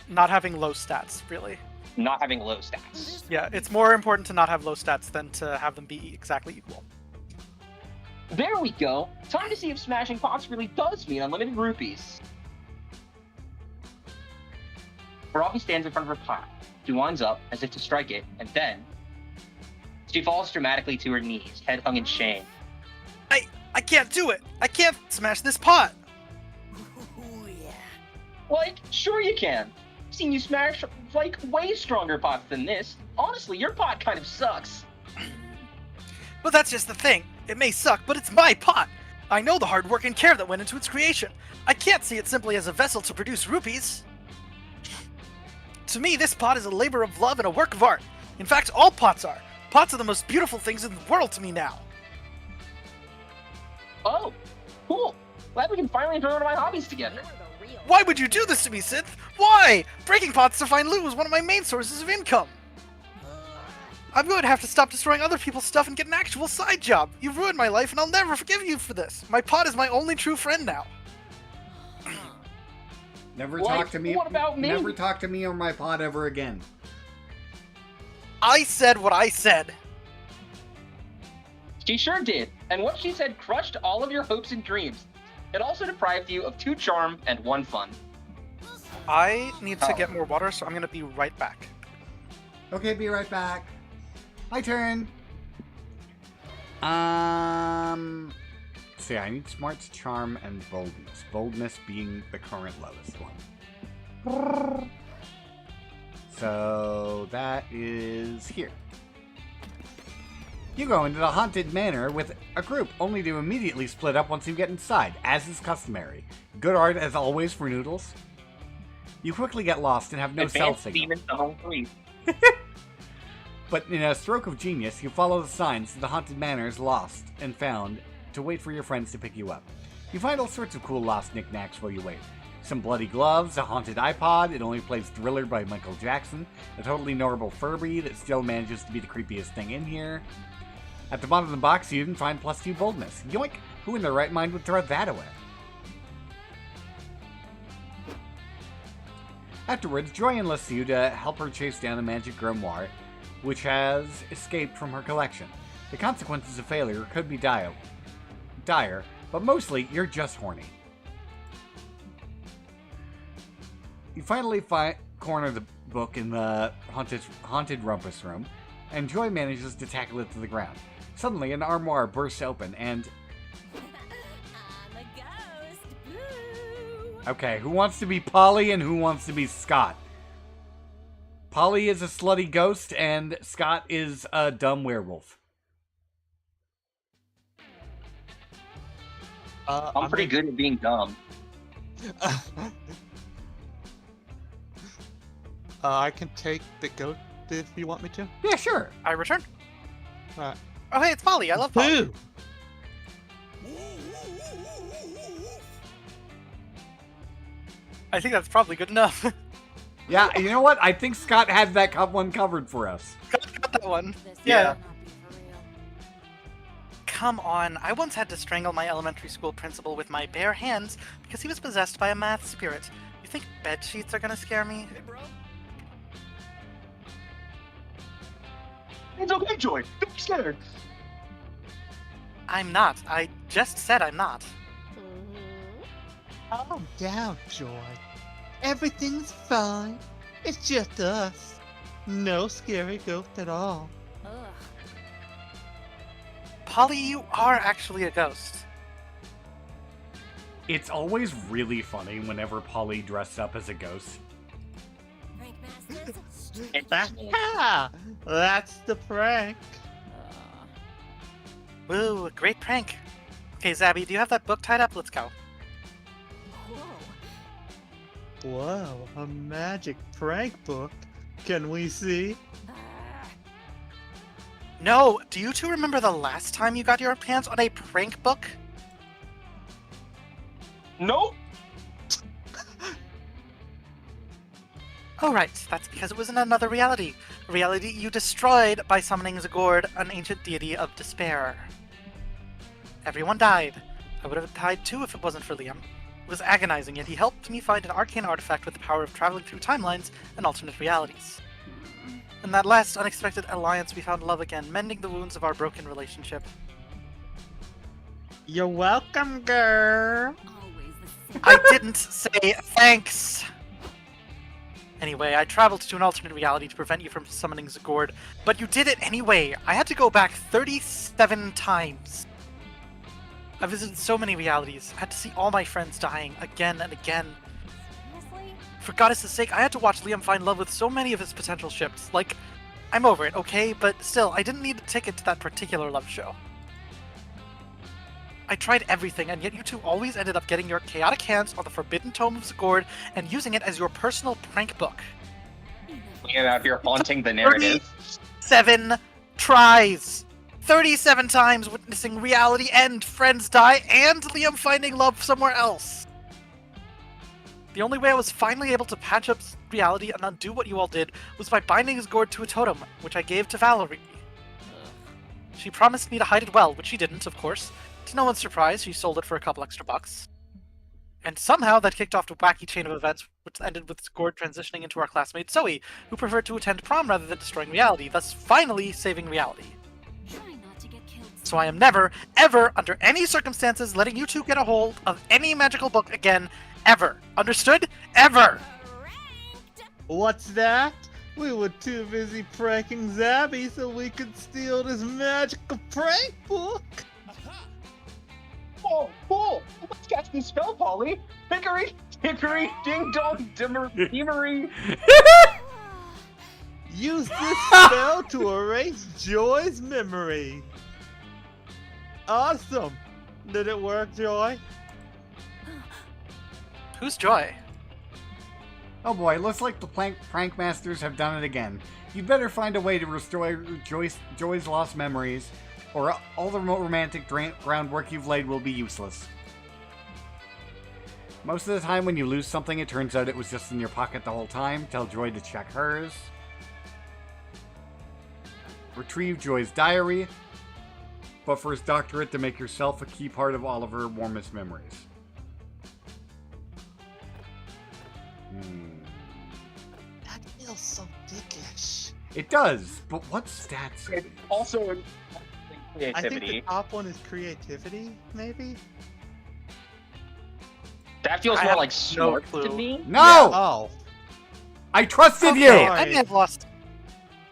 not having low stats, really. Not having low stats. Yeah, it's more important to not have low stats than to have them be exactly equal. There we go. Time to see if smashing pots really does mean unlimited rupees. Ravi stands in front of her pot. She winds up as if to strike it, and then she falls dramatically to her knees, head hung in shame. I can't do it! I can't smash this pot! Ooh, yeah. Like, sure you can. I've seen you smash, like, way stronger pots than this. Honestly, your pot kind of sucks. But that's just the thing. It may suck, but it's my pot! I know the hard work and care that went into its creation. I can't see it simply as a vessel to produce rupees. To me, this pot is a labor of love and a work of art. In fact, all pots are. Pots are the most beautiful things in the world to me now. Oh, cool. Glad we can finally throw one of my hobbies together. You're the real. Why would you do this to me, Synth? Why? Breaking pots to find loot was one of my main sources of income. I'm going to have to stop destroying other people's stuff and get an actual side job. You've ruined my life and I'll never forgive you for this. My pot is my only true friend now. Never Like, talk to me. what about me? Never talk to me or my pod ever again. I said what I said. She sure did, and what she said crushed all of your hopes and dreams. It also deprived you of 2 charm and 1 fun. I need to get more water, so I'm going to be right back. Okay, be right back. My turn. See, I need smarts, charm, and boldness. Boldness being the current lowest one. So that is here. You go into the haunted manor with a group, only to immediately split up once you get inside, as is customary. Good art as always for noodles. You quickly get lost and have no cell Advanced signal. demons to home free. But in a stroke of genius, you follow the signs that the haunted manor is lost and found to wait for your friends to pick you up. You find all sorts of cool lost knickknacks while you wait. Some bloody gloves, a haunted iPod, it only plays Thriller by Michael Jackson, a totally normal Furby that still manages to be the creepiest thing in here. At the bottom of the box, you even find +2 boldness. Yoink! Who in their right mind would throw that away? Afterwards, Joy enlists you to help her chase down a magic grimoire, which has escaped from her collection. The consequences of failure could be dire, but mostly you're just horny. You finally corner the book in the haunted rumpus room, and Joy manages to tackle it to the ground. Suddenly, an armoire bursts open, and... I'm a ghost. Boo. Okay, who wants to be Polly and who wants to be Scott? Polly is a slutty ghost, and Scott is a dumb werewolf. I'm pretty good at being dumb. I can take the goat if you want me to. Yeah, sure. I return. Alright. Oh, hey, it's Polly. I love Polly. Boo! I think that's probably good enough. Yeah, you know what? I think Scott had that one covered for us. Got that one. This Yeah. cannot be for real. Come on. I once had to strangle my elementary school principal with my bare hands because he was possessed by a math spirit. You think bed sheets are gonna scare me? Hey, bro. It's okay, Joy. Don't be scared. I'm not. I just said I'm not. Calm down, Joy. Everything's fine. It's just us. No scary ghost at all. Ugh. Polly, you are actually a ghost. It's always really funny whenever Polly dresses up as a ghost. Frank Masters. Ah, that's the prank. Woo, a great prank. Okay, Zabby, do you have that book tied up? Let's go. Whoa. Whoa, a magic prank book. Can we see? No, do you two remember the last time you got your hands on a prank book? Nope. Oh right, that's because it was in another reality. A reality you destroyed by summoning Zagord, an ancient deity of despair. Everyone died. I would have died too if it wasn't for Liam. It was agonizing, yet he helped me find an arcane artifact with the power of traveling through timelines and alternate realities. In that last unexpected alliance, we found love again, mending the wounds of our broken relationship. You're welcome, girl. Always the same. I didn't say thanks! Anyway, I traveled to an alternate reality to prevent you from summoning Zagord, but you did it anyway! I had to go back 37 times! I visited so many realities, I had to see all my friends dying again and again. Seriously? For goddess' sake, I had to watch Liam find love with so many of his potential ships. Like, I'm over it, okay? But still, I didn't need a ticket to that particular love show. I tried everything, and yet you two always ended up getting your chaotic hands on the Forbidden Tome of Zagord and using it as your personal prank book. Get out here haunting the narrative. 37 tries! 37 times witnessing reality end, friends die, and Liam finding love somewhere else! The only way I was finally able to patch up reality and undo what you all did was by binding his gourd to a totem, which I gave to Valerie. She promised me to hide it well, which she didn't, of course. To no one's surprise, she sold it for a couple extra bucks. And somehow that kicked off a wacky chain of events, which ended with Gord transitioning into our classmate Zoe, who preferred to attend prom rather than destroying reality, thus finally saving reality. Try not to get killed. So I am never, ever, under any circumstances, letting you two get a hold of any magical book again, ever. Understood? Ever! Pranked! What's that? We were too busy pranking Zabby so we could steal this magical prank book. Oh, cool! Let's catch this spell, Polly! Hickory, hickory, ding dong, dimmer, deamery. Use this spell to erase Joy's memory. Awesome! Did it work, Joy? Who's Joy? Oh boy, looks like the prank masters have done it again. You'd better find a way to restore Joy's lost memories, or all the romantic groundwork you've laid will be useless. Most of the time when you lose something, it turns out it was just in your pocket the whole time. Tell Joy to check hers. Retrieve Joy's diary, but first doctor it to make yourself a key part of all of her warmest memories. That feels so dickish. It does, but what stats are It's these? also I think the creativity. top one is creativity, maybe? That feels I more have like no smart clue. to me. No! Oh. I trusted Okay, you! I may have lost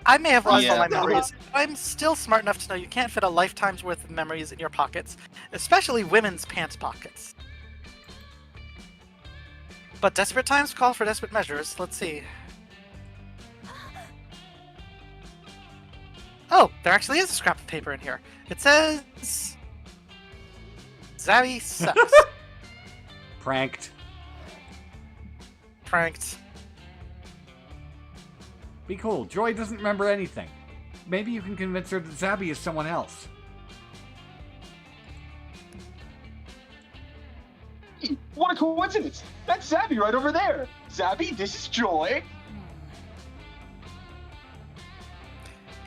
all Yeah. my memories. But I'm still smart enough to know you can't fit a lifetime's worth of memories in your pockets, especially women's pants pockets. But desperate times call for desperate measures. Let's see. Oh, there actually is a scrap of paper in here. It says... Zabby sucks. Pranked. Pranked. Be cool. Joy doesn't remember anything. Maybe you can convince her that Zabby is someone else. What a coincidence! That's Zabby right over there! Zabby, this is Joy!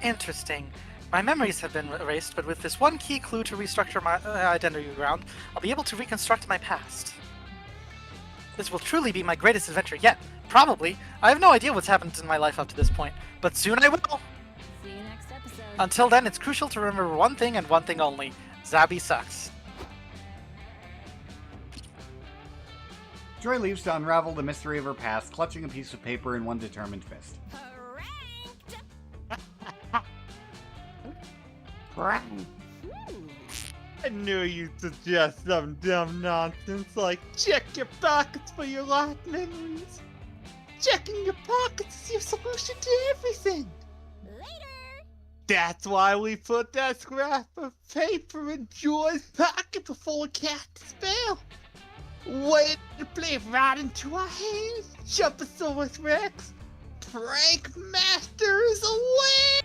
Interesting. My memories have been erased, but with this one key clue to restructure my identity ground, I'll be able to reconstruct my past. This will truly be my greatest adventure yet. Probably. I have no idea what's happened in my life up to this point, but soon I will. See you next episode. Until then, it's crucial to remember one thing and one thing only. Zabby sucks. Joy leaves to unravel the mystery of her past, clutching a piece of paper in one determined fist. Pranked. I knew you'd suggest some dumb nonsense like check your pockets for your life memories. Checking your pockets is your solution to everything. Later. That's why we put that scrap of paper in Joy's pocket before Cactus fell. Wait to play right into our hands, Jumposaurus Rex. Prank Master is away!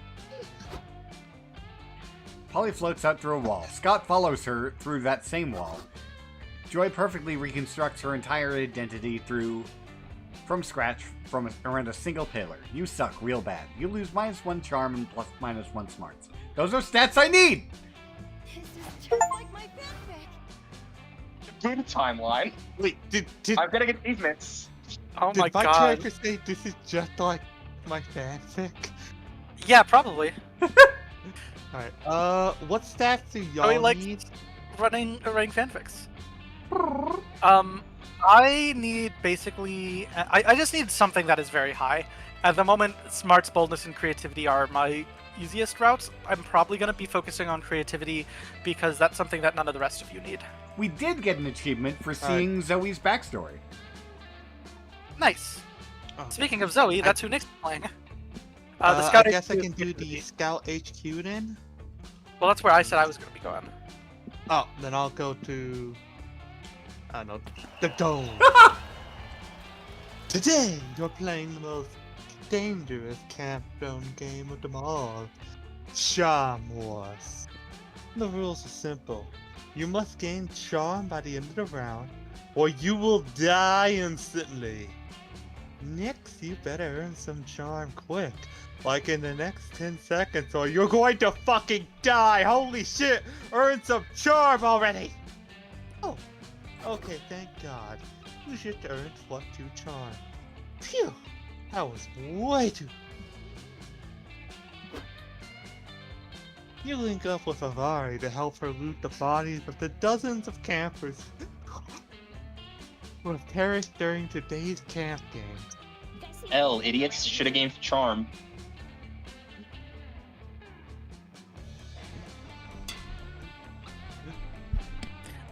Polly floats out through a wall. Scott follows her through that same wall. Joy perfectly reconstructs her entire identity from scratch around a single pillar. You suck real bad. You lose -1 charm and -1 smarts. Those are stats I need! This is just like my fanfic. Good timeline. Wait, did I'm gonna get achievements. Oh my did my god. character say this is just like my fanfic? Yeah, probably. Alright, what stats do y'all like need? running fanfics. I need basically... I just need something that is very high. At the moment, smarts, boldness, and creativity are my easiest routes. I'm probably going to be focusing on creativity because that's something that none of the rest of you need. We did get an achievement for seeing Zoe's backstory. Nice. Oh. Speaking of Zoe, that's who Nick's playing. The Scout I guess I HQ can do the Scout HQ then? Well, that's where I said I was going to be going. Oh, then I'll go to... I don't know, the Dome. Today, you're playing the most dangerous campground game of them all. Charm Wars. The rules are simple. You must gain charm by the end of the round, or you will die instantly. Next, you better earn some charm quick. Like in the next 10 seconds, or you're going to fucking die! Holy shit! Earn some charm already! Oh, okay, thank God. You should earn +2 charm. Phew! That was way too... You link up with Avari to help her loot the bodies of the dozens of campers who have perished during today's camp game. L, idiots. Should have gained charm.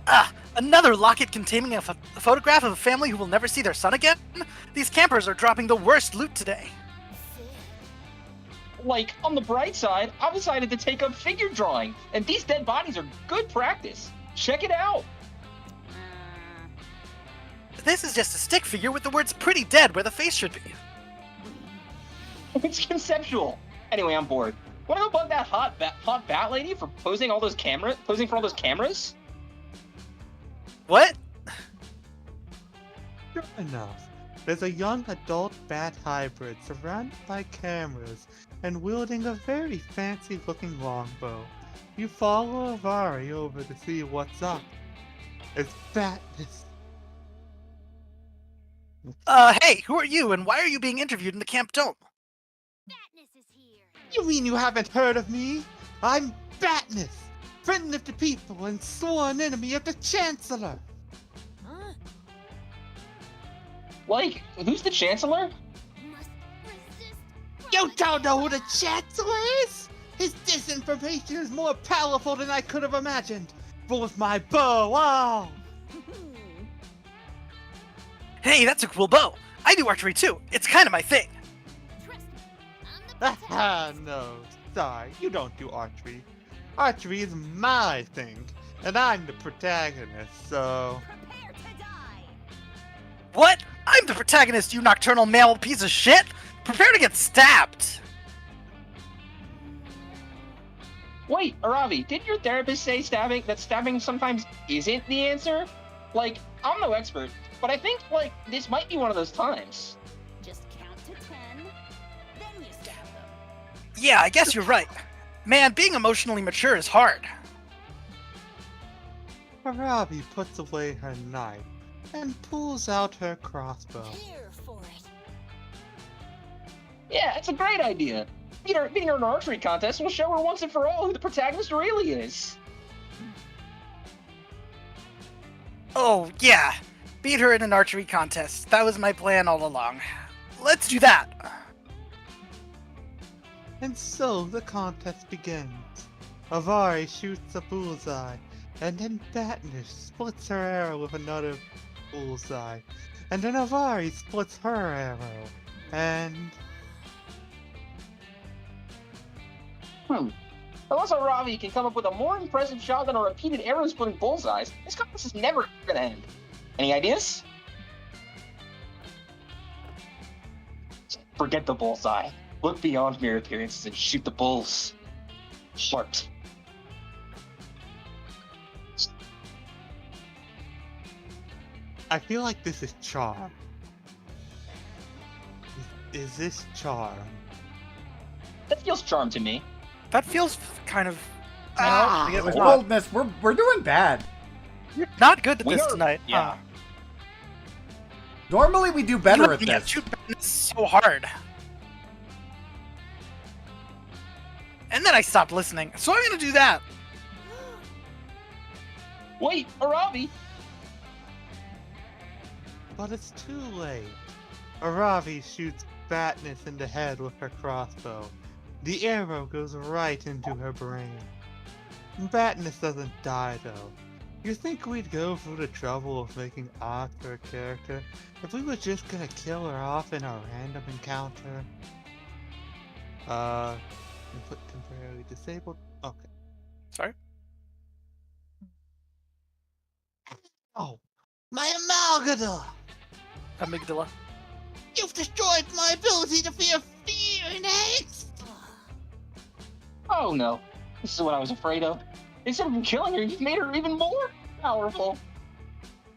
Ah! Another locket containing a photograph of a family who will never see their son again? These campers are dropping the worst loot today. Like, on the bright side, I've decided to take up figure drawing, and these dead bodies are good practice. Check it out. This is just a stick figure with the words pretty dead where the face should be. It's conceptual. Anyway, I'm bored. Wanna go bug that hot bat lady for posing for all those cameras? What? Sure enough, there's a young adult bat hybrid surrounded by cameras and wielding a very fancy looking longbow. You follow Avari over to see what's up. It's Batness. Hey, who are you and why are you being interviewed in the Camp Dome? Fatness is here. You mean you haven't heard of me? I'm Batness, friend of the people and sworn enemy of the Chancellor. Huh? Like, who's the Chancellor? Must resist. You don't know who the Chancellor is? His disinformation is more powerful than I could have imagined. But with my bow, wow! Hey, that's a cool bow. I do archery too. It's kind of my thing. Trust me. I'm the Ah, no, sorry, you don't do archery. Archery is my thing, and I'm the protagonist, so... Prepare to die. What? I'm the protagonist, you nocturnal male piece of shit! Prepare to get stabbed! Wait, Aravi, did your therapist say that stabbing sometimes isn't the answer? Like, I'm no expert, but I think, like, this might be one of those times. Just count to 10, then you stab them. Yeah, I guess you're right. Man, being emotionally mature is hard. Arabi puts away her knife and pulls out her crossbow. Here for it. Yeah, it's a great idea. Beating her in an archery contest will show her once and for all who the protagonist really is. Oh, yeah. Beat her in an archery contest. That was my plan all along. Let's do that. And so the contest begins. Avari shoots a bullseye, and then Batnish splits her arrow with another bullseye. And then Avari splits her arrow. And... Unless a Ravi can come up with a more impressive shot than a repeated arrow-splitting bullseyes, this contest is never gonna end. Any ideas? Forget the bullseye. Look beyond mere appearances and shoot the bull's heart. I feel like this is charm. Is this charm? That feels charm to me. That feels kind of... With boldness, we're doing bad. You're not good at We this are- tonight. yeah. Normally we do better at You this. shoot so hard. And then I stopped listening, so I'm gonna do that. Wait, Aravi! But it's too late. Aravi shoots Batness in the head with her crossbow. The arrow goes right into her brain. Batness doesn't die though. You think we'd go through the trouble of making Arthur a character if we were just gonna kill her off in a random encounter? Input temporarily disabled. Okay. Sorry? Oh, my amygdala! Amygdala. You've destroyed my ability to feel fear and hate! Oh no, this is what I was afraid of. Instead of killing her, you've made her even more powerful.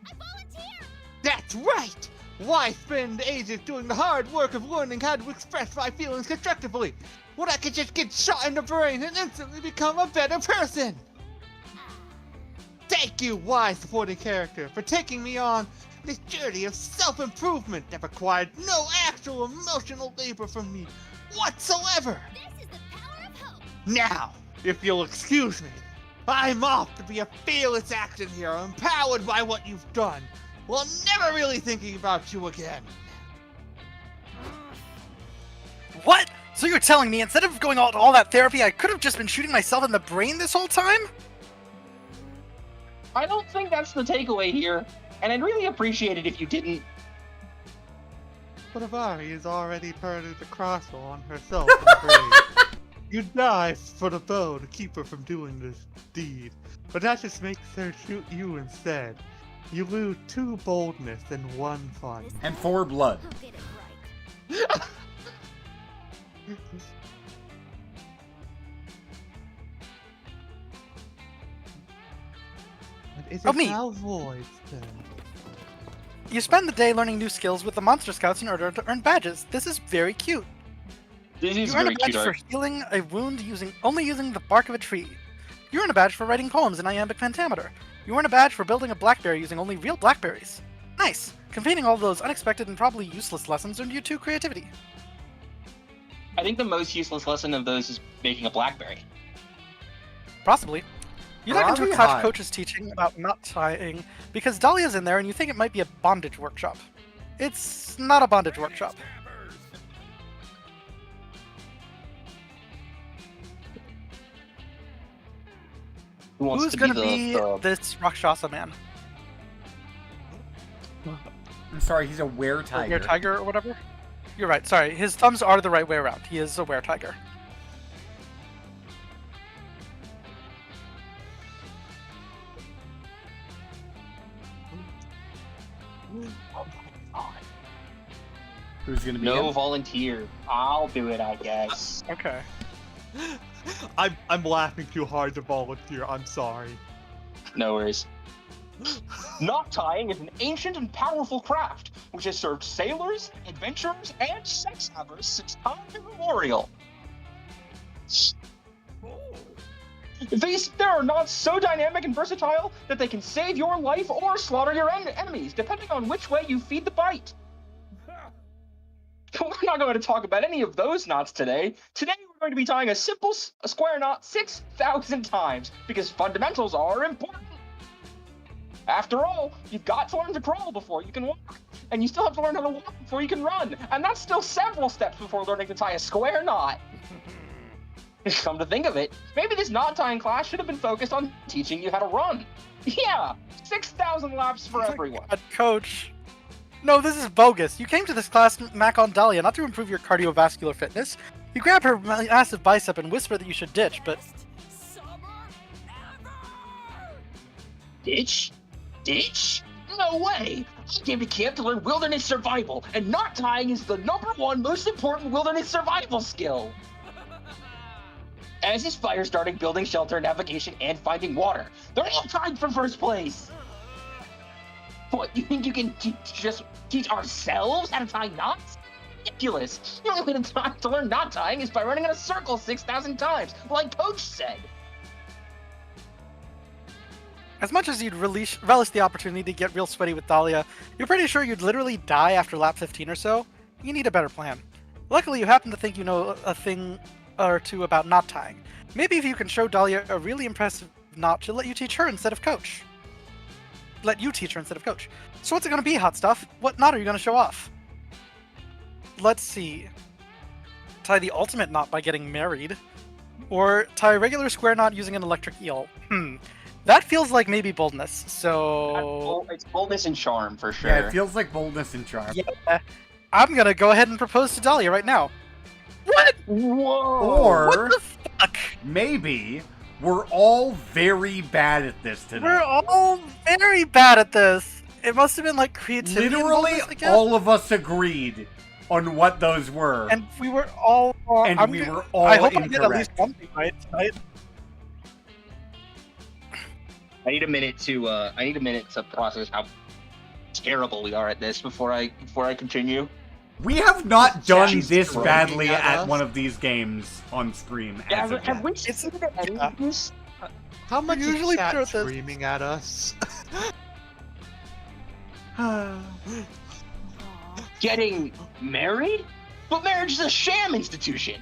I volunteer! That's right! Why spend ages doing the hard work of learning how to express my feelings constructively when I could just get shot in the brain and instantly become a better person? Thank you, wise supporting character, for taking me on this journey of self-improvement that required no actual emotional labor from me whatsoever. This is the power of hope. Now, if you'll excuse me, I'm off to be a fearless action hero empowered by what you've done, while never really thinking about you again. What? So you're telling me instead of going all that therapy, I could have just been shooting myself in the brain this whole time? I don't think that's the takeaway here, and I'd really appreciate it if you didn't. But Avari has already burned the crossbow on herself in the brain. You die for the bow to keep her from doing this deed, but that just makes her shoot you instead. You lose 2 boldness and 1 fun. And 4 blood. I'll get it right. Is Oh, it me. now voids then? You spend the day learning new skills with the Monster Scouts in order to earn badges. This is very cute. This is You earn a very badge cute for art. healing a wound only using the bark of a tree. You earn a badge for writing poems in iambic pentameter. You earn a badge for building a blackberry using only real blackberries. Nice! Completing all those unexpected and probably useless lessons earned you 2 creativity. I think the most useless lesson of those is making a BlackBerry. Possibly. You look into a Probably class hot. coach's teaching about knot tying because Dahlia's in there and you think it might be a bondage workshop. It's not a bondage workshop. Who wants Who's to gonna be the this Rakshasa man? I'm sorry, he's a were Or tiger. tiger or whatever? You're right, sorry. His thumbs are the right way around. He is a were-tiger. Who's gonna be no him? volunteer? I'll do it, I guess. Okay. I'm laughing too hard to volunteer. I'm sorry. No worries. Knot tying is an ancient and powerful craft, which has served sailors, adventurers, and sex lovers since time immemorial. They are not so dynamic and versatile that they can save your life or slaughter your enemies, depending on which way you feed the bite. But we're not going to talk about any of those knots today. Today we're going to be tying a simple square knot 6,000 times, because fundamentals are important. After all, you've got to learn to crawl before you can walk, and you still have to learn how to walk before you can run, and that's still several steps before learning to tie a square knot. Come to think of it, maybe this knot tying class should have been focused on teaching you how to run. Yeah, 6,000 laps for everyone. God, Coach. No, this is bogus. You came to this class, Mac on Dahlia, not to improve your cardiovascular fitness. You grab her massive bicep and whisper that you should ditch, but... Ditch? Ditch? No way! I came to camp to learn wilderness survival, and knot tying is the #1 most important wilderness survival skill. As is fire starting, building shelter, navigation, and finding water. They're all tied for first place. What, you think you can just teach ourselves how to tie knots? Ridiculous. The only way to learn knot tying is by running in a circle 6,000 times, like Coach said. As much as you'd relish the opportunity to get real sweaty with Dahlia, you're pretty sure you'd literally die after lap 15 or so. You need a better plan. Luckily, you happen to think you know a thing or two about knot tying. Maybe if you can show Dahlia a really impressive knot, she'll let you teach her instead of Coach. So what's it gonna be, hot stuff? What knot are you gonna show off? Let's see. Tie the ultimate knot by getting married. Or tie a regular square knot using an electric eel. That feels like maybe boldness, so... It's boldness and charm, for sure. Yeah, it feels like boldness and charm. Yeah. I'm gonna go ahead and propose to Dahlia right now. What? Whoa! Or What the fuck? maybe we're all very bad at this today. We're all very bad at this. It must have been like creativity. and Literally, boldness, I guess. all of us agreed on what those were. And we were all wrong. And we were all I hope I get at least incorrect. one thing right tonight. I need a minute to process how terrible we are at this before I continue. We have not done She's this throwing badly at at us. one of these games on stream as of Have yet. we seen any of this? How much Usually is chat throw this- screaming at us? Getting married? But marriage is a sham institution.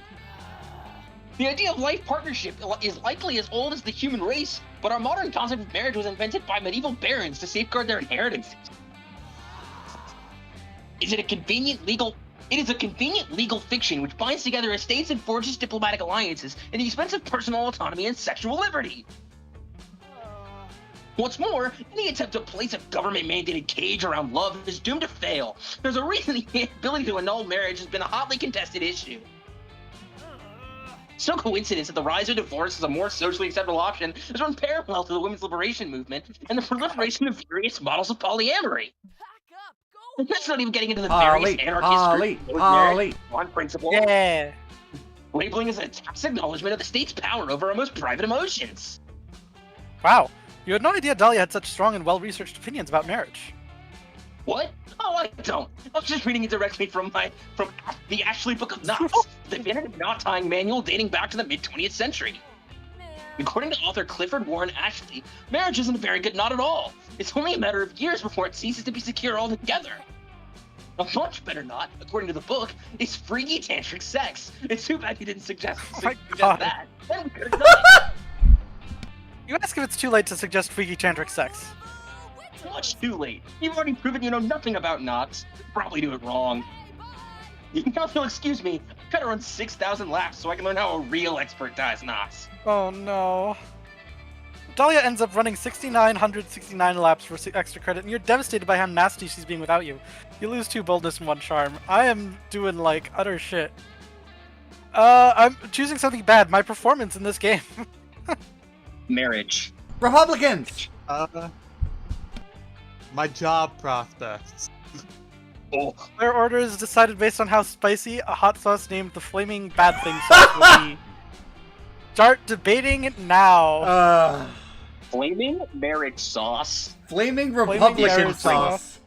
The idea of life partnership is likely as old as the human race, but our modern concept of marriage was invented by medieval barons to safeguard their inheritances. It is a convenient legal fiction which binds together estates and forges diplomatic alliances at the expense of personal autonomy and sexual liberty. What's more, any attempt to place a government-mandated cage around love is doomed to fail. There's a reason the ability to annul marriage has been a hotly contested issue. It's no coincidence that the rise of divorce as a more socially acceptable option has run parallel to the women's liberation movement and the proliferation of various models of polyamory. Back up, go. That's not even getting into the various anarchist groups Holly. on principle. Yeah. Labeling as a tacit acknowledgement of the state's power over our most private emotions. Wow. You had no idea Dahlia had such strong and well-researched opinions about marriage. What? Oh, I don't. I was just reading it directly from the Ashley Book of Knots, the definitive knot tying manual dating back to the mid-20th century. According to author Clifford Warren Ashley, marriage isn't a very good knot at all. It's only a matter of years before it ceases to be secure altogether. A much better knot, according to the book, is freaky tantric sex. It's too bad you didn't suggest my God. that. Then we could have done it. You ask if it's too late to suggest freaky tantric sex. Much too late. You've already proven you know nothing about knots. Probably do it wrong. You'll excuse me. I gotta run 6,000 laps so I can learn how a real expert ties knots. Oh no. Dahlia ends up running 6,969 laps for extra credit, and you're devastated by how nasty she's being without you. You lose 2 boldness and 1 charm. I am doing like utter shit. I'm choosing something bad. My performance in this game. Marriage. Republicans! My job prospects. Oh, Their order is decided based on how spicy a hot sauce named the Flaming Bad Thing sauce will be. Start debating now. flaming marriage sauce. Flaming Republican marriage sauce.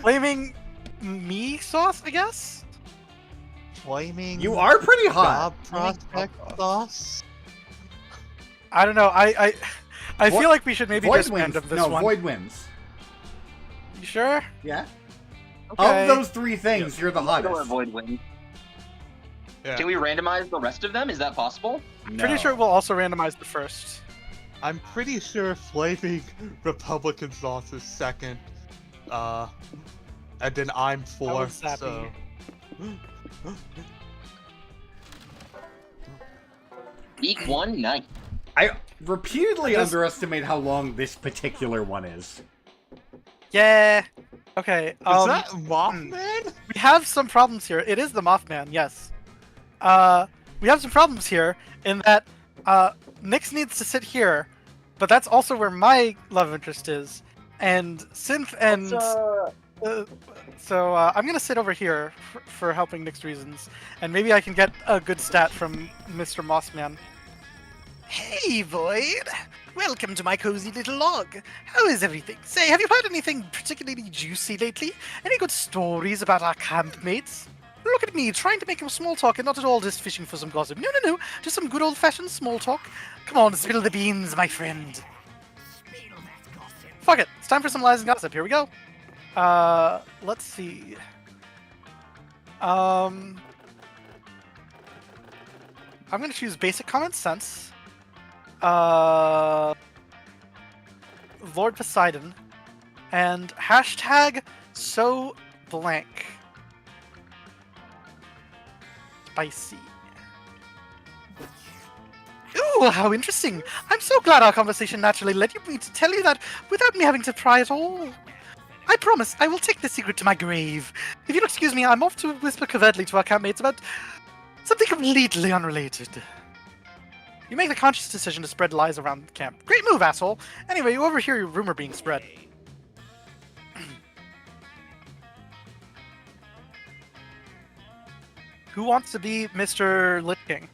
Flaming me sauce, I guess? Flaming You are pretty hot. job prospect sauce. I don't know. I Void- feel like we should maybe Void disband wins. of this No, one. Void wins. You sure? Yeah. Okay. Of those three things, you're the I don't hottest. avoid win. Yeah. Can we randomize the rest of them? Is that possible? Pretty sure we'll also randomize the first. I'm pretty sure Flaming Republicans lost his second. And then I'm fourth, was so... Week 1 night. I repeatedly Just- underestimate how long this particular one is. Yeah. Okay. Is that Mothman? We have some problems here. It is the Mothman, yes. We have some problems here in that Nyx needs to sit here, but that's also where my love interest is. And Synth and so I'm gonna sit over here for helping Nyx reasons, and maybe I can get a good stat from Mr. Mothman. Hey, Void! Welcome to my cozy little log. How is everything? Say, have you heard anything particularly juicy lately? Any good stories about our campmates? Look at me, trying to make him small talk and not at all just fishing for some gossip. No, just some good old-fashioned small talk. Come on, spill the beans, my friend. Fuck it, it's time for some lies and gossip. Here we go. Let's see. I'm gonna choose basic common sense. Lord Poseidon, and hashtag so blank. Spicy. Ooh, how interesting! I'm so glad our conversation naturally led me to tell you that without me having to pry at all. I promise I will take this secret to my grave. If you'll excuse me, I'm off to whisper covertly to our campmates about something completely unrelated. You make the conscious decision to spread lies around the camp. Great move, asshole! Anyway, you overhear your rumor being spread. Who wants to be Mr. Lich King?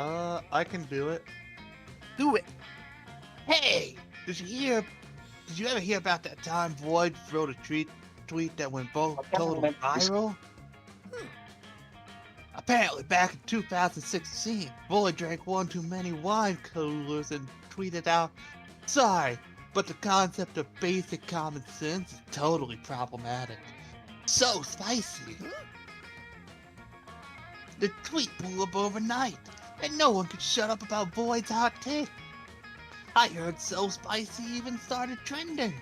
I can do it. Do it! Hey! Did you ever hear about that time Void wrote a tweet that went both totally viral? Apparently, back in 2016, Void drank one too many wine coolers and tweeted out, "Sorry, but the concept of basic common sense is totally problematic. So spicy." The tweet blew up overnight, and no one could shut up about Void's hot take. I heard So Spicy even started trending.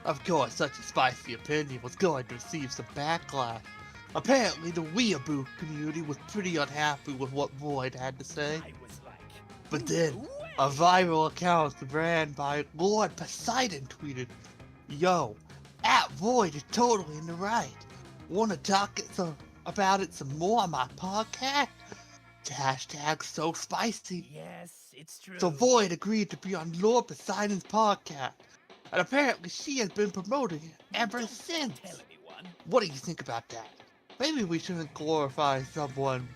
Of course, such a spicy opinion was going to receive some backlash. Apparently, the weeaboo community was pretty unhappy with what Void had to say. But then, a viral account ran by Lord Poseidon tweeted, "Yo, @Void is totally in the right. Wanna talk about it some more on my podcast? Hashtag so spicy." Yes, it's true. So Void agreed to be on Lord Poseidon's podcast, and apparently she has been promoting it ever since. Tell anyone. What do you think about that? Maybe we shouldn't glorify someone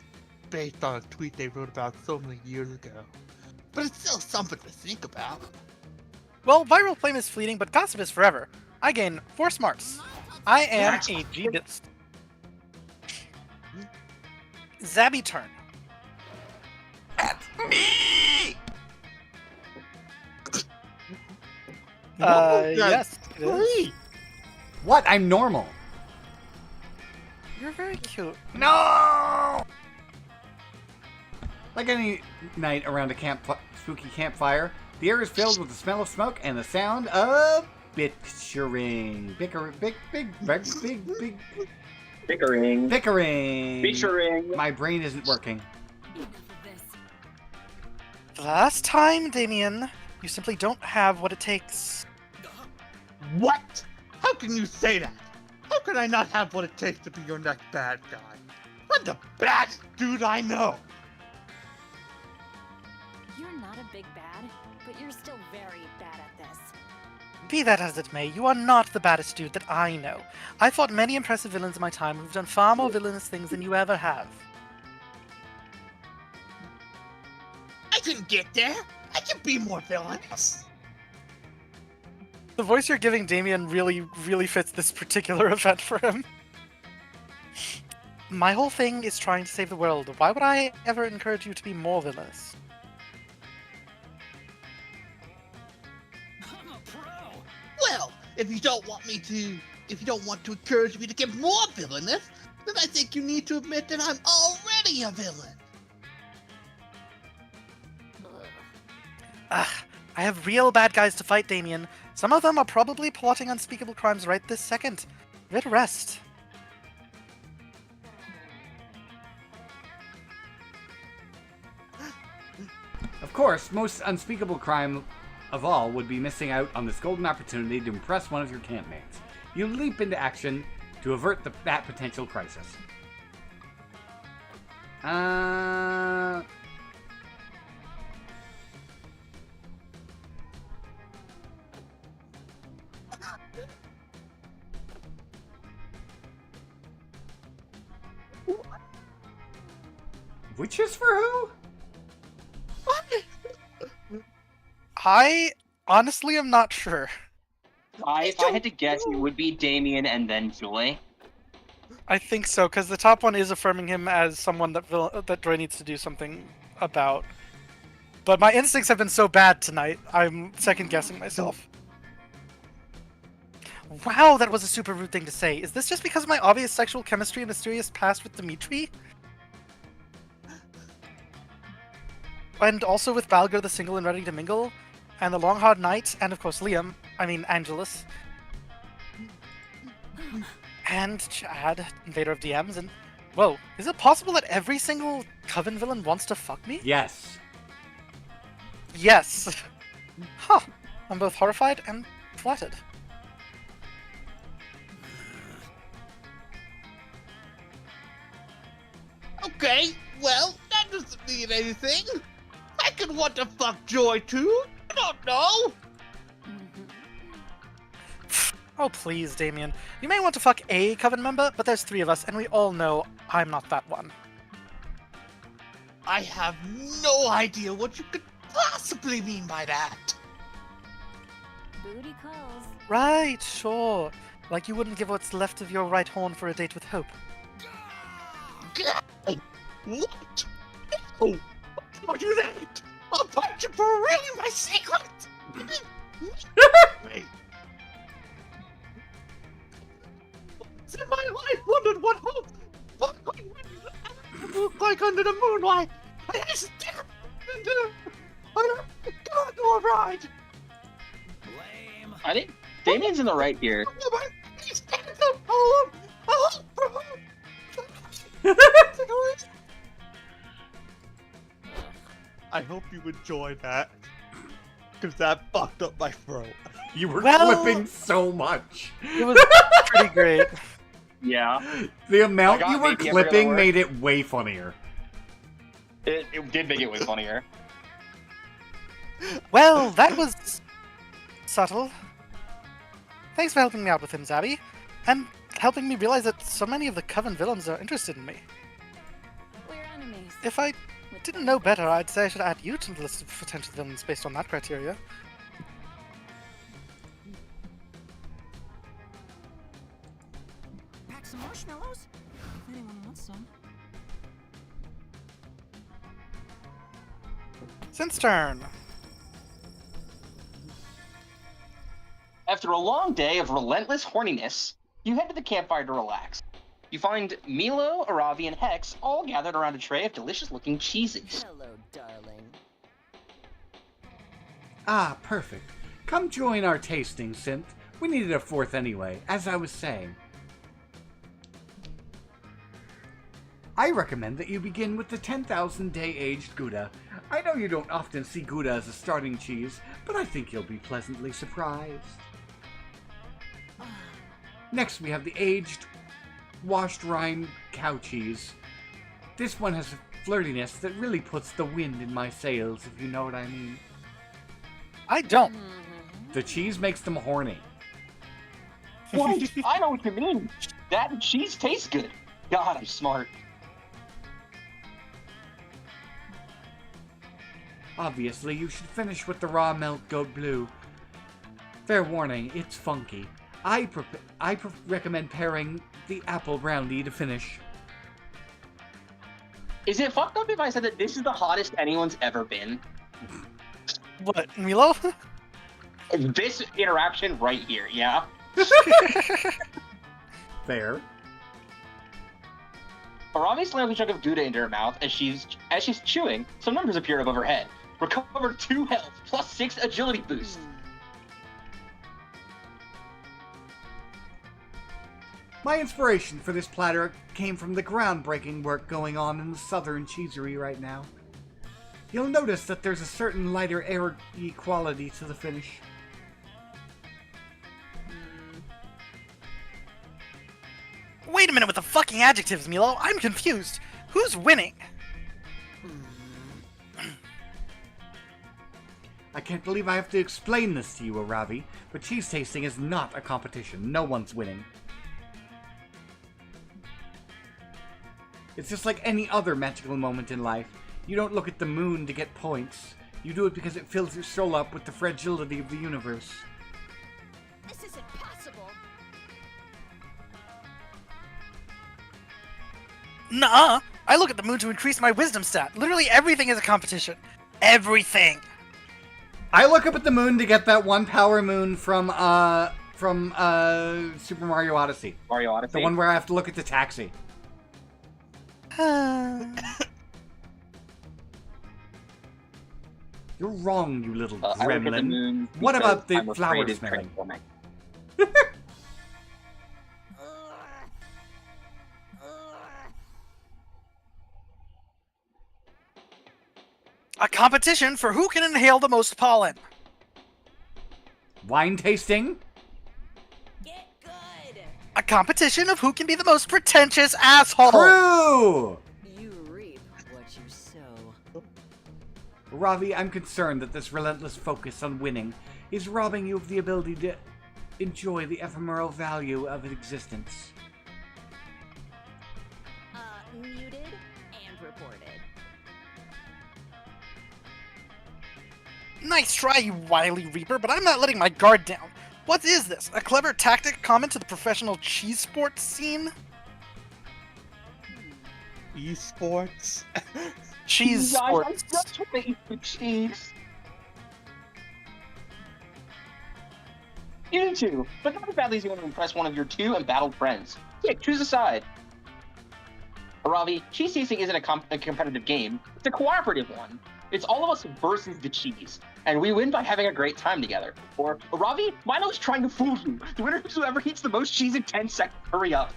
based on a tweet they wrote about so many years ago. But it's still something to think about. Well, viral fame is fleeting, but gossip is forever. I gain 4 smarts. I am a genius. Zabby turn. Yes, it is. What? I'm normal. You're very cute. No! Like any night around a spooky campfire, the air is filled with the smell of smoke and the sound of bickering. Bickering. My brain isn't working. Last time, Damien, you simply don't have what it takes. What? How can you say that? How can I not have what it takes to be your next bad guy? I'm the baddest dude I know! You're not a big bad, but you're still very bad at this. Be that as it may, you are not the baddest dude that I know. I fought many impressive villains in my time who've done far more villainous things than you ever have. I can get there! I can be more villainous! The voice you're giving Damien really fits this particular event for him. My whole thing is trying to save the world. Why would I ever encourage you to be more villainous? Well, if you don't want to encourage me to get more villainous, then I think you need to admit that I'm already a villain. I have real bad guys to fight, Damien. Some of them are probably plotting unspeakable crimes right this second. Give it a rest. Of course, most unspeakable crime of all would be missing out on this golden opportunity to impress one of your campmates. You leap into action to avert that potential crisis. Witches for who? I honestly am not sure. If I had to guess, it would be Damien and then Joy. I think so, because the top one is affirming him as someone that Joy needs to do something about. But my instincts have been so bad tonight, I'm second-guessing myself. Wow, that was a super rude thing to say. Is this just because of my obvious sexual chemistry and mysterious past with Dimitri? And also with Balger the Single and Ready to Mingle? And the Long Hard Night, and of course Liam, Angelus. And Chad, Invader of DMs, and... Whoa, is it possible that every single Coven villain wants to fuck me? Yes. Yes. Huh. I'm both horrified and flattered. Okay, well, that doesn't mean anything. I could want to fuck Joy too. I don't know. Oh please, Damien. You may want to fuck a Coven member, but there's 3 of us, and we all know I'm not that one. I have no idea what you could possibly mean by that. Booty calls. Right, sure. Like you wouldn't give what's left of your right horn for a date with Hope. What? Oh, don't do that! I'll fight you for revealing my secret! Wait. In my life, wondered what Hope looked like under the moonlight. I just I can't go right. I think Damien's in the right here. I hope you enjoyed that, because that fucked up my throat. You were Well- clipping so much. It was pretty great. Yeah, The amount I got you were maybe every other clipping word. made it way funnier. it did make it way funnier. Well, that was subtle. Thanks for helping me out with him, Zabby. And helping me realize that so many of the Coven villains are interested in me. We're enemies. If I didn't know better, I'd say I should add you to the list of potential villains based on that criteria. Pack some marshmallows? If anyone wants some. Since turn. After a long day of relentless horniness, you head to the campfire to relax. You find Milo, Aravi, and Hex all gathered around a tray of delicious-looking cheeses. Hello, darling. Ah, perfect. Come join our tasting, Synth. We needed a 4th anyway, as I was saying. I recommend that you begin with the 10,000 day aged Gouda. I know you don't often see Gouda as a starting cheese, but I think you'll be pleasantly surprised. Next, we have the aged, washed rind cow cheese. This one has a flirtiness that really puts the wind in my sails, if you know what I mean. I don't. The cheese makes them horny. Wait, I know what you mean. That cheese tastes good. God, I'm smart. Obviously, you should finish with the raw milk goat blue. Fair warning, it's funky. I recommend pairing the apple brownie to finish. Is it fucked up if I said that this is the hottest anyone's ever been? What, Milo? This interaction right here, yeah. Fair. Aravi slams a chunk of Gouda into her mouth as she's chewing. Some numbers appear above her head. Recover 2 health plus 6 agility boost. My inspiration for this platter came from the groundbreaking work going on in the Southern Cheesery right now. You'll notice that there's a certain lighter air-y quality to the finish. Wait a minute with the fucking adjectives, Milo. I'm confused. Who's winning? I can't believe I have to explain this to you, Aravi, but cheese tasting is not a competition. No one's winning. It's just like any other magical moment in life. You don't look at the moon to get points. You do it because it fills your soul up with the fragility of the universe. This isn't possible. Nuh-uh. I look at the moon to increase my wisdom stat. Literally everything is a competition. Everything. I look up at the moon to get that one power moon from Super Mario Odyssey. Mario Odyssey. The one where I have to look at the taxi. You're wrong, you little I look at the gremlin. moon What because about the I'm afraid flower it's smelling? transforming. A competition for who can inhale the most pollen. Wine tasting? Get good. A competition of who can be the most pretentious asshole. True! You reap what you sow. Ravi, I'm concerned that this relentless focus on winning is robbing you of the ability to enjoy the ephemeral value of existence. Muted and reported. Nice try, you wily Reaper, but I'm not letting my guard down. What is this? A clever tactic common to the professional cheese sports scene? Esports. Cheese Guys, I sports. just want to eat the cheese. You need to, but not as badly as you want to impress one of your 2 embattled friends. Yeah, choose a side. Aravi, cheese tasting isn't a competitive game. It's a cooperative one. It's all of us versus the cheese, and we win by having a great time together. Or, Ravi, Milo's trying to fool you. The winner is whoever eats the most cheese in 10 seconds. Hurry up.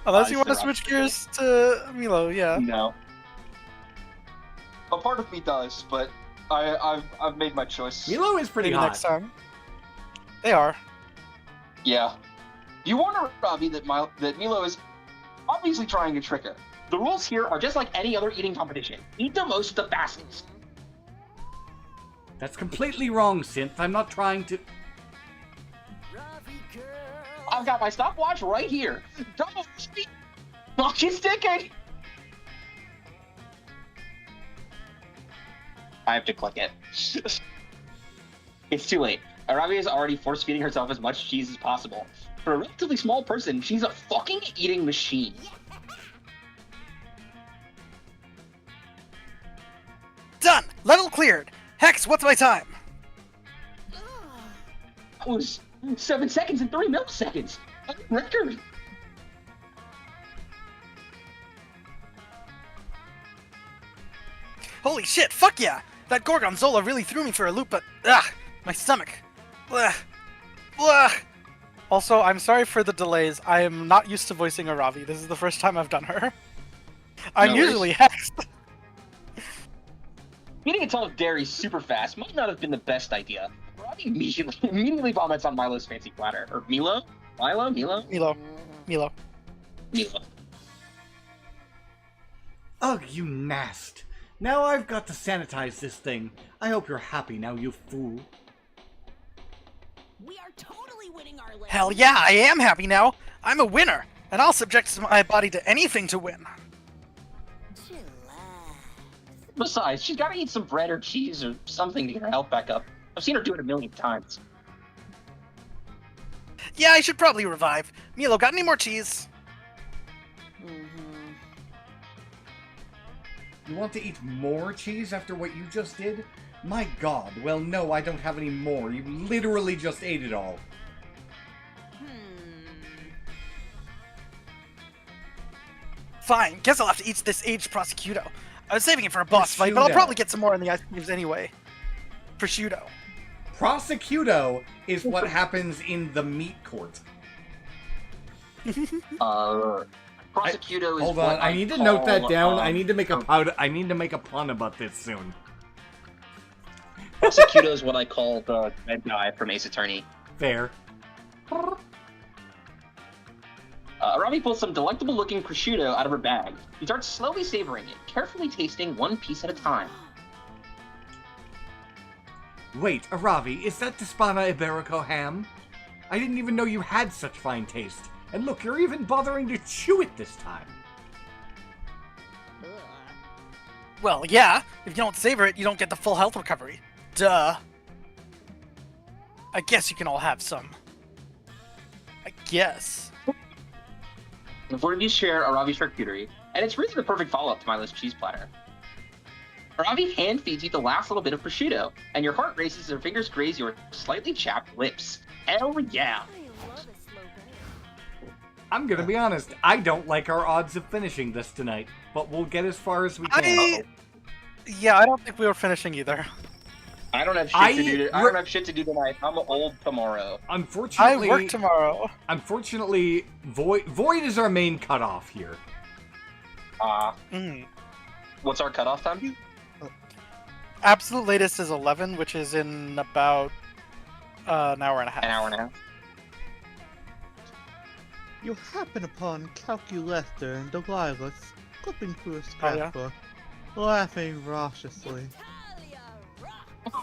Unless you want to Nice, switch gears to Milo, yeah. No. A part of me does, but I've made my choice. Milo is pretty Maybe hot. next time. They are. Yeah. You wonder, Ravi, that Milo is obviously trying to trick her. The rules here are just like any other eating competition. Eat the most, the fastest. That's completely wrong, Synth. I'm not trying to... Ravi girl. I've got my stopwatch right here. Double speed. Clock is ticking. I have to click it. It's too late. Arabi is already force-feeding herself as much cheese as possible. For a relatively small person, she's a fucking eating machine. Done! Level cleared! Hex, what's my time? That was 7 seconds and 3 milliseconds. A record. Holy shit, fuck yeah! That Gorgonzola really threw me for a loop, but my stomach. Ugh. Ugh. Also, I'm sorry for the delays. I am not used to voicing Aravi. This is the first time I've done her. I'm worries. usually Hex. Eating a ton of dairy super fast might not have been the best idea. Robbie immediately vomits on Milo's fancy platter. Or Milo? Milo? Milo. Milo. Ugh, you nast. Now I've got to sanitize this thing. I hope you're happy now, you fool. We are totally winning our lane. Hell yeah, I am happy now. I'm a winner, and I'll subject my body to anything to win. Chillax. Besides, she's gotta eat some bread or cheese or something to get her health back up. I've seen her do it a million times. Yeah, I should probably revive. Milo, got any more cheese? You want to eat more cheese after what you just did? My god, well no, I don't have any more. You literally just ate it all. Fine, guess I'll have to eat this aged prosciutto. I was saving it for a boss fight, but I'll Prosciutto. probably get some more in the ice creams anyway. Prosciutto. Prosciutto is what happens in the meat court. Prosciutto is Hold what on, I need to call, note that down. I need to make a pun about this soon. Prosciutto is what I call the red guy from Ace Attorney. Fair. Arabi pulls some delectable-looking prosciutto out of her bag. She starts slowly savoring it, carefully tasting one piece at a time. Wait, Aravi, is that Despana Iberico ham? I didn't even know you had such fine taste. And look, you're even bothering to chew it this time. Well, yeah. If you don't savor it, you don't get the full health recovery. Duh. I guess you can all have some. I guess. The four of you share Aravi's charcuterie, and it's really the perfect follow-up to Milo's cheese platter. Aravi hand feeds you the last little bit of prosciutto, and your heart races as her fingers graze your slightly chapped lips. Hell yeah! I love a slow burn. I'm gonna be honest, I don't like our odds of finishing this tonight, but we'll get as far as we can. Yeah, I don't think we were finishing either. I don't have shit to do. I don't have shit to do tonight. I'm old tomorrow. Unfortunately, I work tomorrow. Unfortunately, Void is our main cutoff here. What's our cutoff time? Absolute latest is 11, which is in about an hour and a half. An hour and a half. You happen upon Calculester and Delilah flipping through a scrapbook, laughing raucously.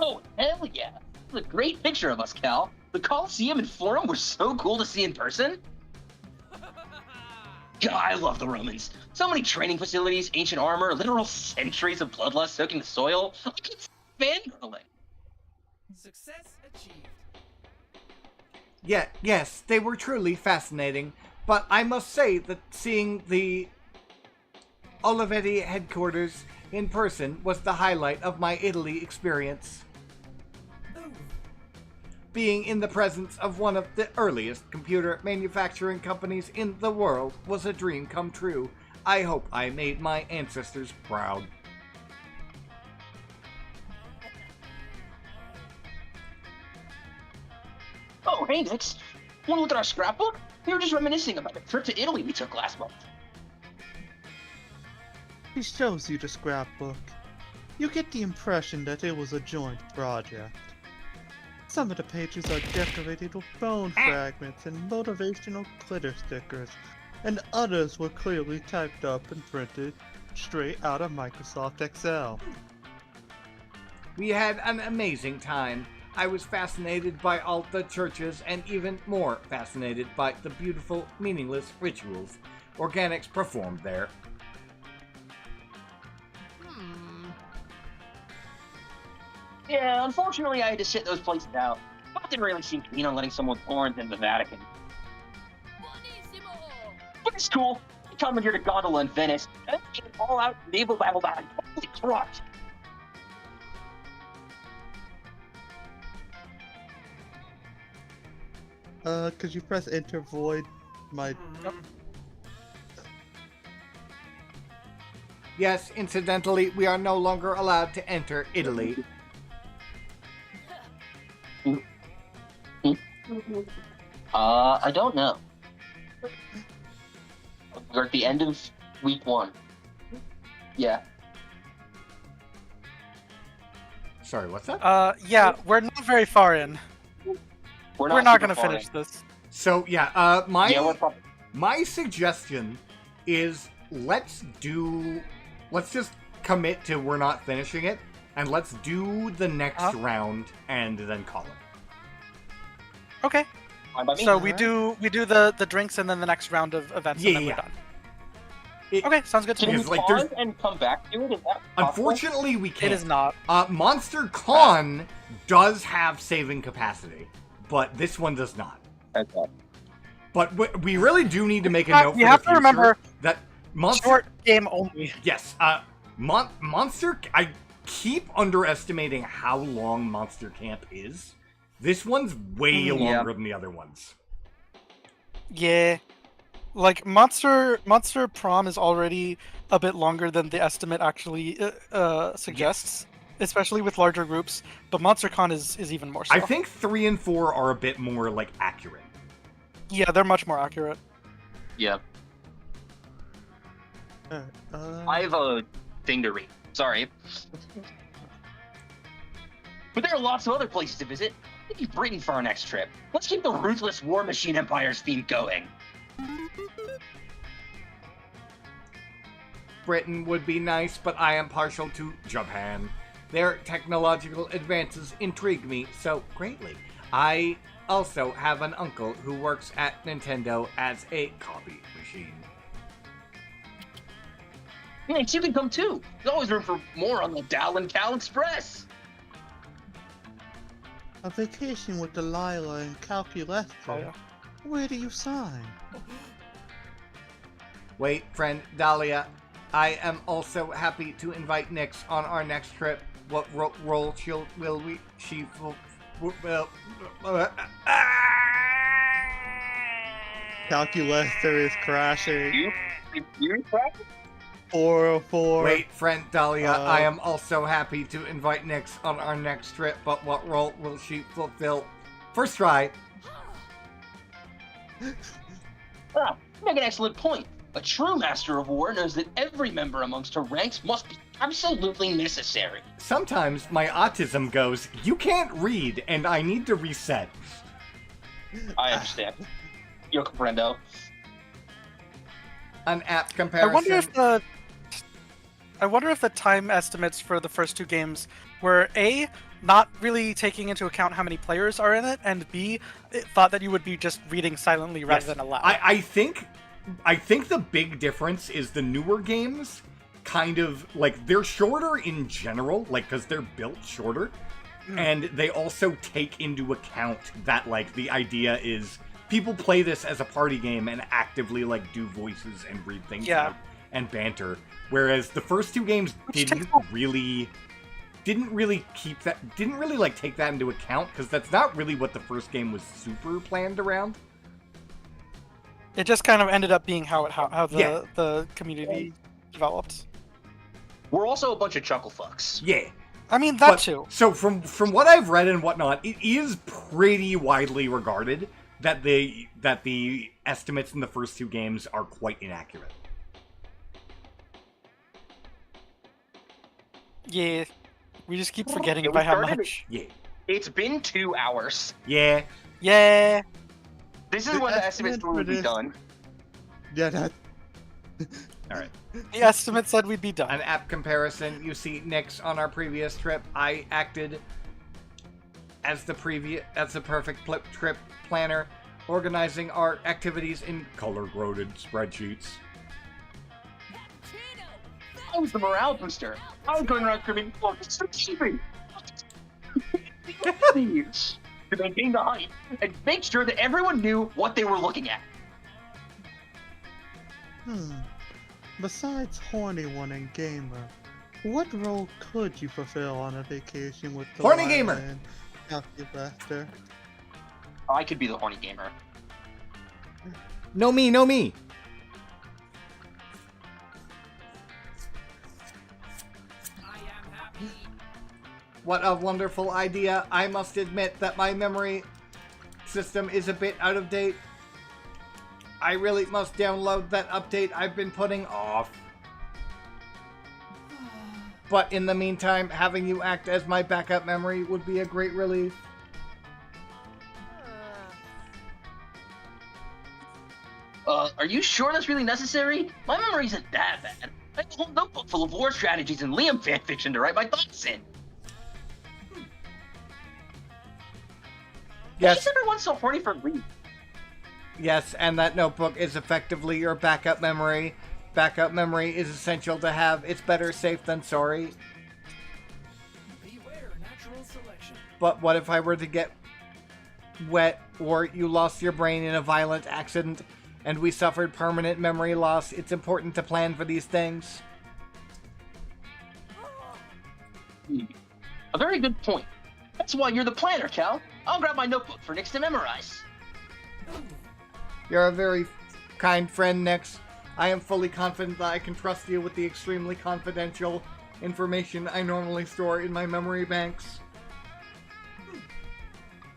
Oh, hell yeah! This is a great picture of us, Cal. The Coliseum and Forum were so cool to see in person. God, I love the Romans. So many training facilities, ancient armor, literal centuries of bloodlust soaking the soil. I could fangirling. Success achieved. Yeah, yes, they were truly fascinating, but I must say that seeing the Olivetti headquarters in person was the highlight of my Italy experience. Being in the presence of one of the earliest computer manufacturing companies in the world was a dream come true. I hope I made my ancestors proud. Oh, hey, Nix. Want to look at our scrapbook? We were just reminiscing about the trip to Italy we took last month. He shows you the scrapbook. You get the impression that it was a joint project. Some of the pages are decorated with bone fragments and motivational glitter stickers, and others were clearly typed up and printed straight out of Microsoft Excel. We had an amazing time. I was fascinated by all the churches and even more fascinated by the beautiful, meaningless rituals organics performed there. Yeah, unfortunately I had to sit those places out. Bob didn't really seem keen on letting someone foreign in the Vatican. But it's cool. We come here to Gondola in Venice, and then all out naval battle down. Holy Christ! Could you press enter void my... Yes, incidentally, we are no longer allowed to enter Italy. I don't know. We're at the end of week 1. Yeah. Sorry, what's that? Yeah, we're not very far in. We're not super gonna far finish in. this. So, yeah, Yeah, we're probably... my suggestion is let's just commit to we're not finishing it, and let's do the next round and then call it. Okay. Fine by me. So we do the drinks and then the next round of events and then we're done. Okay, sounds good to Can me. we Because, like, pause there's- and come back to it? Is that possible? Unfortunately, we can't. It is not. Monster Con does have saving capacity, but this one does not. Okay. But we really do need to make a note You for have the to future remember that Monster... Short game only. Yes, I keep underestimating how long Monster Camp is. This one's way longer than the other ones. Yeah. Like, Monster Prom is already a bit longer than the estimate actually suggests, especially with larger groups, but MonsterCon is even more so. I think 3 and 4 are a bit more, like, accurate. Yeah, they're much more accurate. Yeah. I have a thing to read. Sorry. But there are lots of other places to visit. Maybe Britain for our next trip. Let's keep the ruthless War Machine Empire's theme going. Britain would be nice, but I am partial to Japan. Their technological advances intrigue me so greatly. I also have an uncle who works at Nintendo as a copy machine. Thanks, you can come too. There's always room for more on the Dal and Cal Express. A vacation with Delilah and Calculester. Oh, yeah. Where do you sign? Wait, friend Dahlia, I am also happy to invite Nyx on our next trip. What role she will Calculester is crashing. You crack? 404. Wait, friend Dahlia, I am also happy to invite Nyx on our next trip, but what role will she fulfill? First try. Ah, you make an excellent point. A true Master of War knows that every member amongst her ranks must be absolutely necessary. Sometimes my autism goes, you can't read, and I need to reset. I understand. Yo comprendo. An apt comparison. I wonder if the time estimates for the first two games were A, not really taking into account how many players are in it, and B, it thought that you would be just reading silently rather than aloud. I think the big difference is the newer games kind of, like, they're shorter in general, like, because they're built shorter, and they also take into account that, like, the idea is people play this as a party game and actively, like, do voices and read things out and banter, whereas the first two games didn't really take that into account, because that's not really what the first game was super planned around. It just kind of ended up being how the community developed. We're also a bunch of chuckle fucks. Yeah. I mean, that too. So from what I've read and whatnot, it is pretty widely regarded that the estimates in the first two games are quite inaccurate. Yeah. We just keep forgetting by how much. Yeah. It's been 2 hours. Yeah. Yeah. This is when the estimates will be done. Yeah, that. Alright. The estimate said we'd be done. An apt comparison, you see Nyx on our previous trip. I acted as the perfect trip planner, organizing our activities in color-coded spreadsheets. I was the morale booster. I was going around screaming, "Look, it's so cheapy!" To maintain the hype and make sure that everyone knew what they were looking at. Besides horny one and gamer, what role could you fulfill on a vacation with the Horny gamer and Calculester? I could be the horny gamer. No me. What a wonderful idea. I must admit that my memory system is a bit out of date. I really must download that update I've been putting off. But in the meantime, having you act as my backup memory would be a great relief. Are you sure that's really necessary? My memory isn't that bad. I have a whole notebook full of war strategies and Liam fanfiction to write my thoughts in. Yes. Everyone's so horny for Lee. Yes, and that notebook is effectively your backup memory. Backup memory is essential to have. It's better safe than sorry. Beware natural selection. But what if I were to get wet, or you lost your brain in a violent accident, and we suffered permanent memory loss? It's important to plan for these things. A very good point. That's why you're the planner, Cal. I'll grab my notebook for Nix to memorize. You're a very kind friend, Nix. I am fully confident that I can trust you with the extremely confidential information I normally store in my memory banks.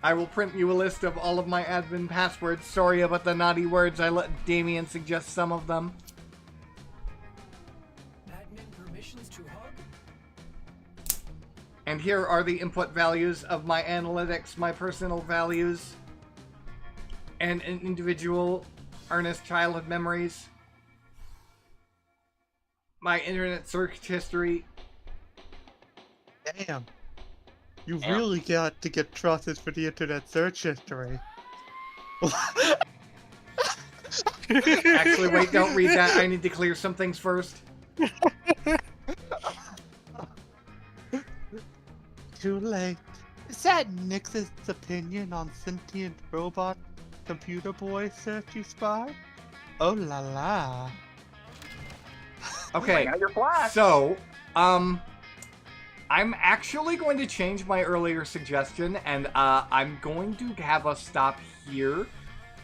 I will print you a list of all of my admin passwords. Sorry about the naughty words. I let Damien suggest some of them. Admin permissions to hug? And here are the input values of my analytics, my personal values, and an individual earnest childhood memories, my internet search history. Damn. You really got to get trusted for the internet search history. Actually, wait, don't read that. I need to clear some things first. Too late. Is that Nix's opinion on sentient robot computer boy searchy spy? Oh la la. Okay, Now you're flash. so, I'm actually going to change my earlier suggestion, and I'm going to have us stop here.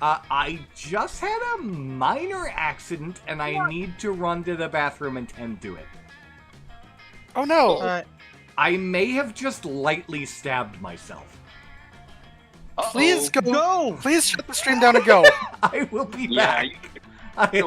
I just had a minor accident, and I need to run to the bathroom and tend to it. Oh no! Alright. I may have just lightly stabbed myself. Please go. Go! Please shut the stream down and go. I will be Yeah, back. I